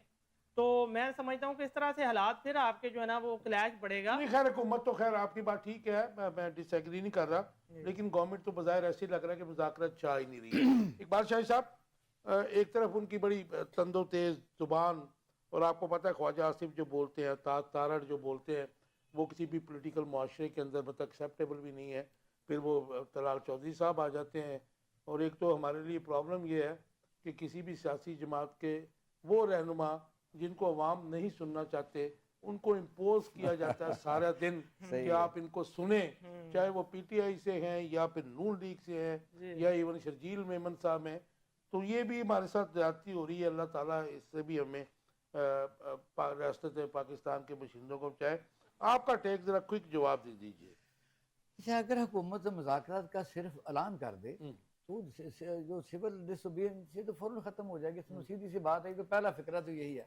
تو میں سمجھتا ہوں کہ اس طرح سے حالات پھر آپ کے جو ہے نا وہ کلیش بڑھے گا. نہیں خیر حکومت تو خیر آپ کی بات ٹھیک ہے, میں ڈس ایگری نہیں کر رہا, لیکن گورنمنٹ تو بظاہر ایسے ہی لگ رہا ہے کہ مذاکرات چاہ ہی نہیں رہی ہے. اقبال شاہی صاحب, ایک طرف ان کی بڑی تند و تیز زبان, اور آپ کو پتہ ہے خواجہ آصف جو بولتے ہیں, تارڑ جو بولتے ہیں, وہ کسی بھی پولیٹیکل معاشرے کے اندر مطلب ایکسیپٹیبل بھی نہیں ہے. پھر وہ طلال چودھری صاحب آ جاتے ہیں, اور ایک تو ہمارے لیے پرابلم یہ ہے کہ کسی بھی سیاسی جماعت کے وہ رہنما جن کو عوام نہیں سننا چاہتے, ان کو امپوز کیا جاتا ہے سارا دن کہ آپ ان کو سنیں, چاہے وہ پی ٹی آئی سے ہیں یا پھر نون لیگ سے ہیں یا ایون شرجیل میمن صاحب ہیں. تو یہ بھی ہمارے ساتھ زیادتی ہو رہی ہے. اللہ تعالیٰ اس سے بھی ہمیں ریاست پاکستان کے باشندوں کو بچائے. آپ کا ٹیک ذرا کوئک جواب دے دیجئے. اچھا اگر حکومت مذاکرات کا صرف اعلان کر دے تو جو سول ڈس اوبیڈینس ہے تو فوراً ختم ہو جائے گی. اس میں سیدھی سی بات ہے کہ پہلا فکرہ تو یہی ہے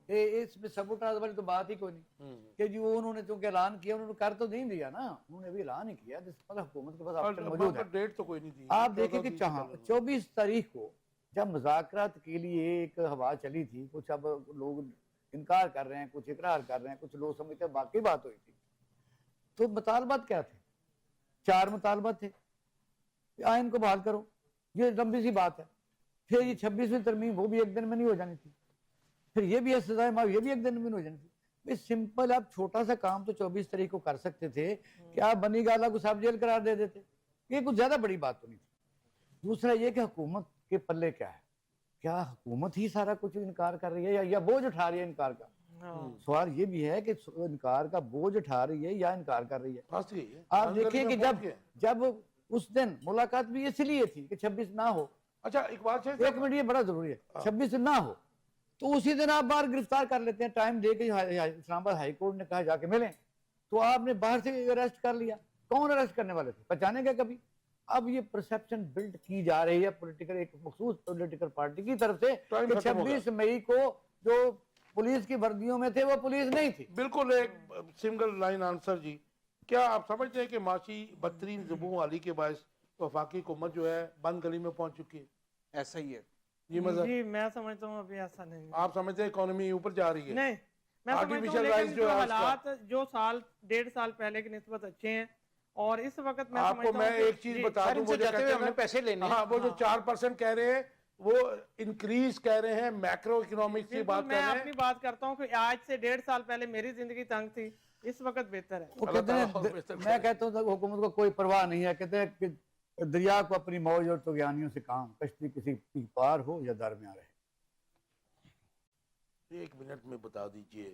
کہ اس میں سبوٹاژ والی تو بات ہی کوئی نہیں کہ جی وہ انہوں نے چونکہ اعلان کیا, انہوں نے کر تو نہیں دیا نا, انہوں نے ابھی اعلان ہی کیا جس پر حکومت کے پاس آپشن موجود ہے. ڈیٹ تو کوئی نہیں دی. آپ دیکھیں کہ 24 تاریخ کو جب مذاکرات کے لیے ایک ہوا چلی تھی, کچھ اب لوگ انکار کر رہے ہیں, کچھ اقرار کر رہے ہیں, کچھ لوگ سمجھتے ہیں باقی بات ہوئی تھی, تو مطالبات کیا تھے؟ 4 مطالبات تھے. آئین کو بحال کرو, یہ لمبی سی بات ہے. پھر یہ 26ویں ترمیم وہ بھی ایک دن میں نہیں ہو جانی تھی. پھر یہ بھی سزائے معاف یہ بھی ایک دن میں نہیں ہو جانی تھی. سمپل آپ چھوٹا سا کام تو 24 تاریخ کو کر سکتے تھے کہ آپ بنی گالہ کو سب جیل قرار دے دیتے. یہ کچھ زیادہ بڑی بات تو نہیں تھی. دوسرا یہ کہ حکومت کے پلے کیا ہے, کیا حکومت ہی سارا کچھ انکار کر رہی ہے یا بوجھ اٹھا رہی ہے انکار کا؟ سوال یہ بھی ہے کہ انکار کا بوجھ اٹھا رہی ہے یا انکار کر رہی ہے. آپ دیکھیں کہ جب اس دن ملاقات بھی اس لیے تھی کہ 26 نہ ہو. اچھا اقبال شاہ ایک منٹ, یہ بڑا ضروری ہے, 26 نہ ہو تو اسی دن آپ باہر گرفتار کر لیتے ہیں. ٹائم دے کے اسلام آباد ہائی کورٹ نے کہا جا کے ملیں, تو آپ نے باہر سے اریسٹ کر لیا. کون اریسٹ کرنے والے تھے؟ پہچانے گا کبھی؟ اب یہ پرسپشن بلڈ کی جا رہی ہے پولیٹیکل ایک مخصوص پولیٹیکل پارٹی کی طرف سے کہ 26 مئی کو جو پولیس کی وردیوں میں تھے وہ پولیس نہیں تھی. بالکل ایک سنگل لائن آنسر جی. کیا آپ سمجھتے ہیں کہ معاشی بدترین زبوں علی کے باعث وفاقی حکومت جو ہے بند گلی میں پہنچ چکی ہے؟ ایسا ہی ہے جی میں سمجھتا ہوں ابھی ایسا نہیں. آپ سمجھتے ہیں اکانومی اوپر جا رہی ہے؟ نہیں میں سمجھتا ہوں, لیکن جو حالات جو 1.5 سال پہلے کی نسبت اچھے ہیں, اور اس وقت میں آپ کو میں ایک چیز بتا دوں, مجھے کہتے ہیں پیسے لینے, ہاں وہ جو 4% کہہ رہے ہیں وہ انکریز کہہ رہے ہیں, میکرو اکنامکس کی بات کر رہے ہیں. میں اپنی بات کرتا ہوں کہ آج سے 1.5 سال پہلے میری زندگی تنگ تھی, اس وقت بہتر ہے. وہ کہتے ہیں, میں کہتا ہوں حکومت کو کوئی پرواہ نہیں ہے. کہتے ہیں کہ دریا کو اپنی موج اور طغیانیوں سے کام, کشتی کسی کی پار ہو یا درمیان رہے. 1 منٹ میں بتا دیجئے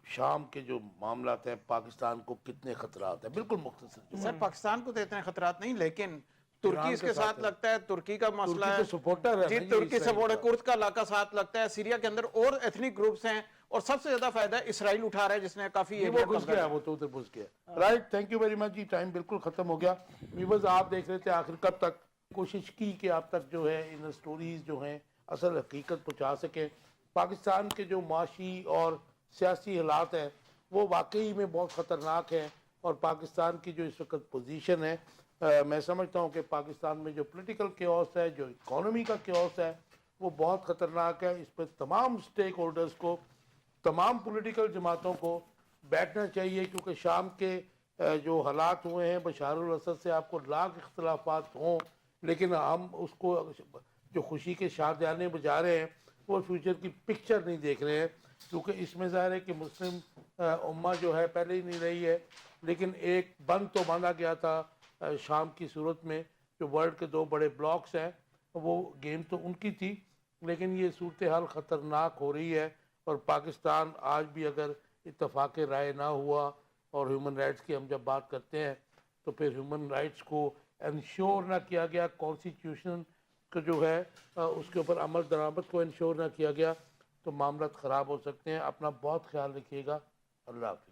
شام کے جو معاملات ہیں پاکستان کو کتنے خطرات ہیں؟ بالکل مختصر. سر پاکستان کو تو اتنے خطرات نہیں, لیکن ترکی اس کے ساتھ لگتا ہے. ترکی کا مسئلہ ہے, سپورٹر ہے جی ترکی سپورٹ ہے. کرد کا علاقہ ساتھ لگتا ہے. سیریا کے اندر اور ایتھنک گروپس ہیں, اور سب سے زیادہ فائدہ اسرائیل اٹھا رہا ہے جس نے کافی وہ گھس گیا, وہ تو ادھر گھس گیا. Right, thank you very much جی. ٹائم بالکل ختم ہو گیا. ویورز آپ دیکھ رہے تھے آخر کب تک, کوشش کی کہ آپ تک جو ہے ان سٹوریز جو ہیں اصل حقیقت پہنچا سکیں. پاکستان کے جو معاشی اور سیاسی حالات ہیں وہ واقعی میں بہت خطرناک ہیں, اور پاکستان کی جو اس وقت پوزیشن ہے میں سمجھتا ہوں کہ پاکستان میں جو پولیٹیکل کیوس ہے, جو اکانومی کا کیوس ہے, وہ بہت خطرناک ہے. اس پہ تمام سٹیک ہولڈرز کو, تمام پولیٹیکل جماعتوں کو بیٹھنا چاہیے, کیونکہ شام کے جو حالات ہوئے ہیں بشار الاسد سے, آپ کو لاکھ اختلافات ہوں لیکن ہم اس کو جو خوشی کے شادیانے بجا رہے ہیں وہ فیوچر کی پکچر نہیں دیکھ رہے ہیں, کیونکہ اس میں ظاہر ہے کہ مسلم امہ جو ہے پہلے ہی نہیں رہی ہے, لیکن ایک بند تو باندھا گیا تھا شام کی صورت میں, جو ورلڈ کے 2 بڑے بلاکس ہیں, وہ گیم تو ان کی تھی, لیکن یہ صورتحال خطرناک ہو رہی ہے. اور پاکستان آج بھی اگر اتفاق رائے نہ ہوا, اور ہیومن رائٹس کی ہم جب بات کرتے ہیں تو پھر ہیومن رائٹس کو انشور نہ کیا گیا, کانسٹیٹیوشن کا جو ہے اس کے اوپر عمل درآمد کو انشور نہ کیا گیا, تو معاملات خراب ہو سکتے ہیں. اپنا بہت خیال رکھیے گا. اللہ حافظ.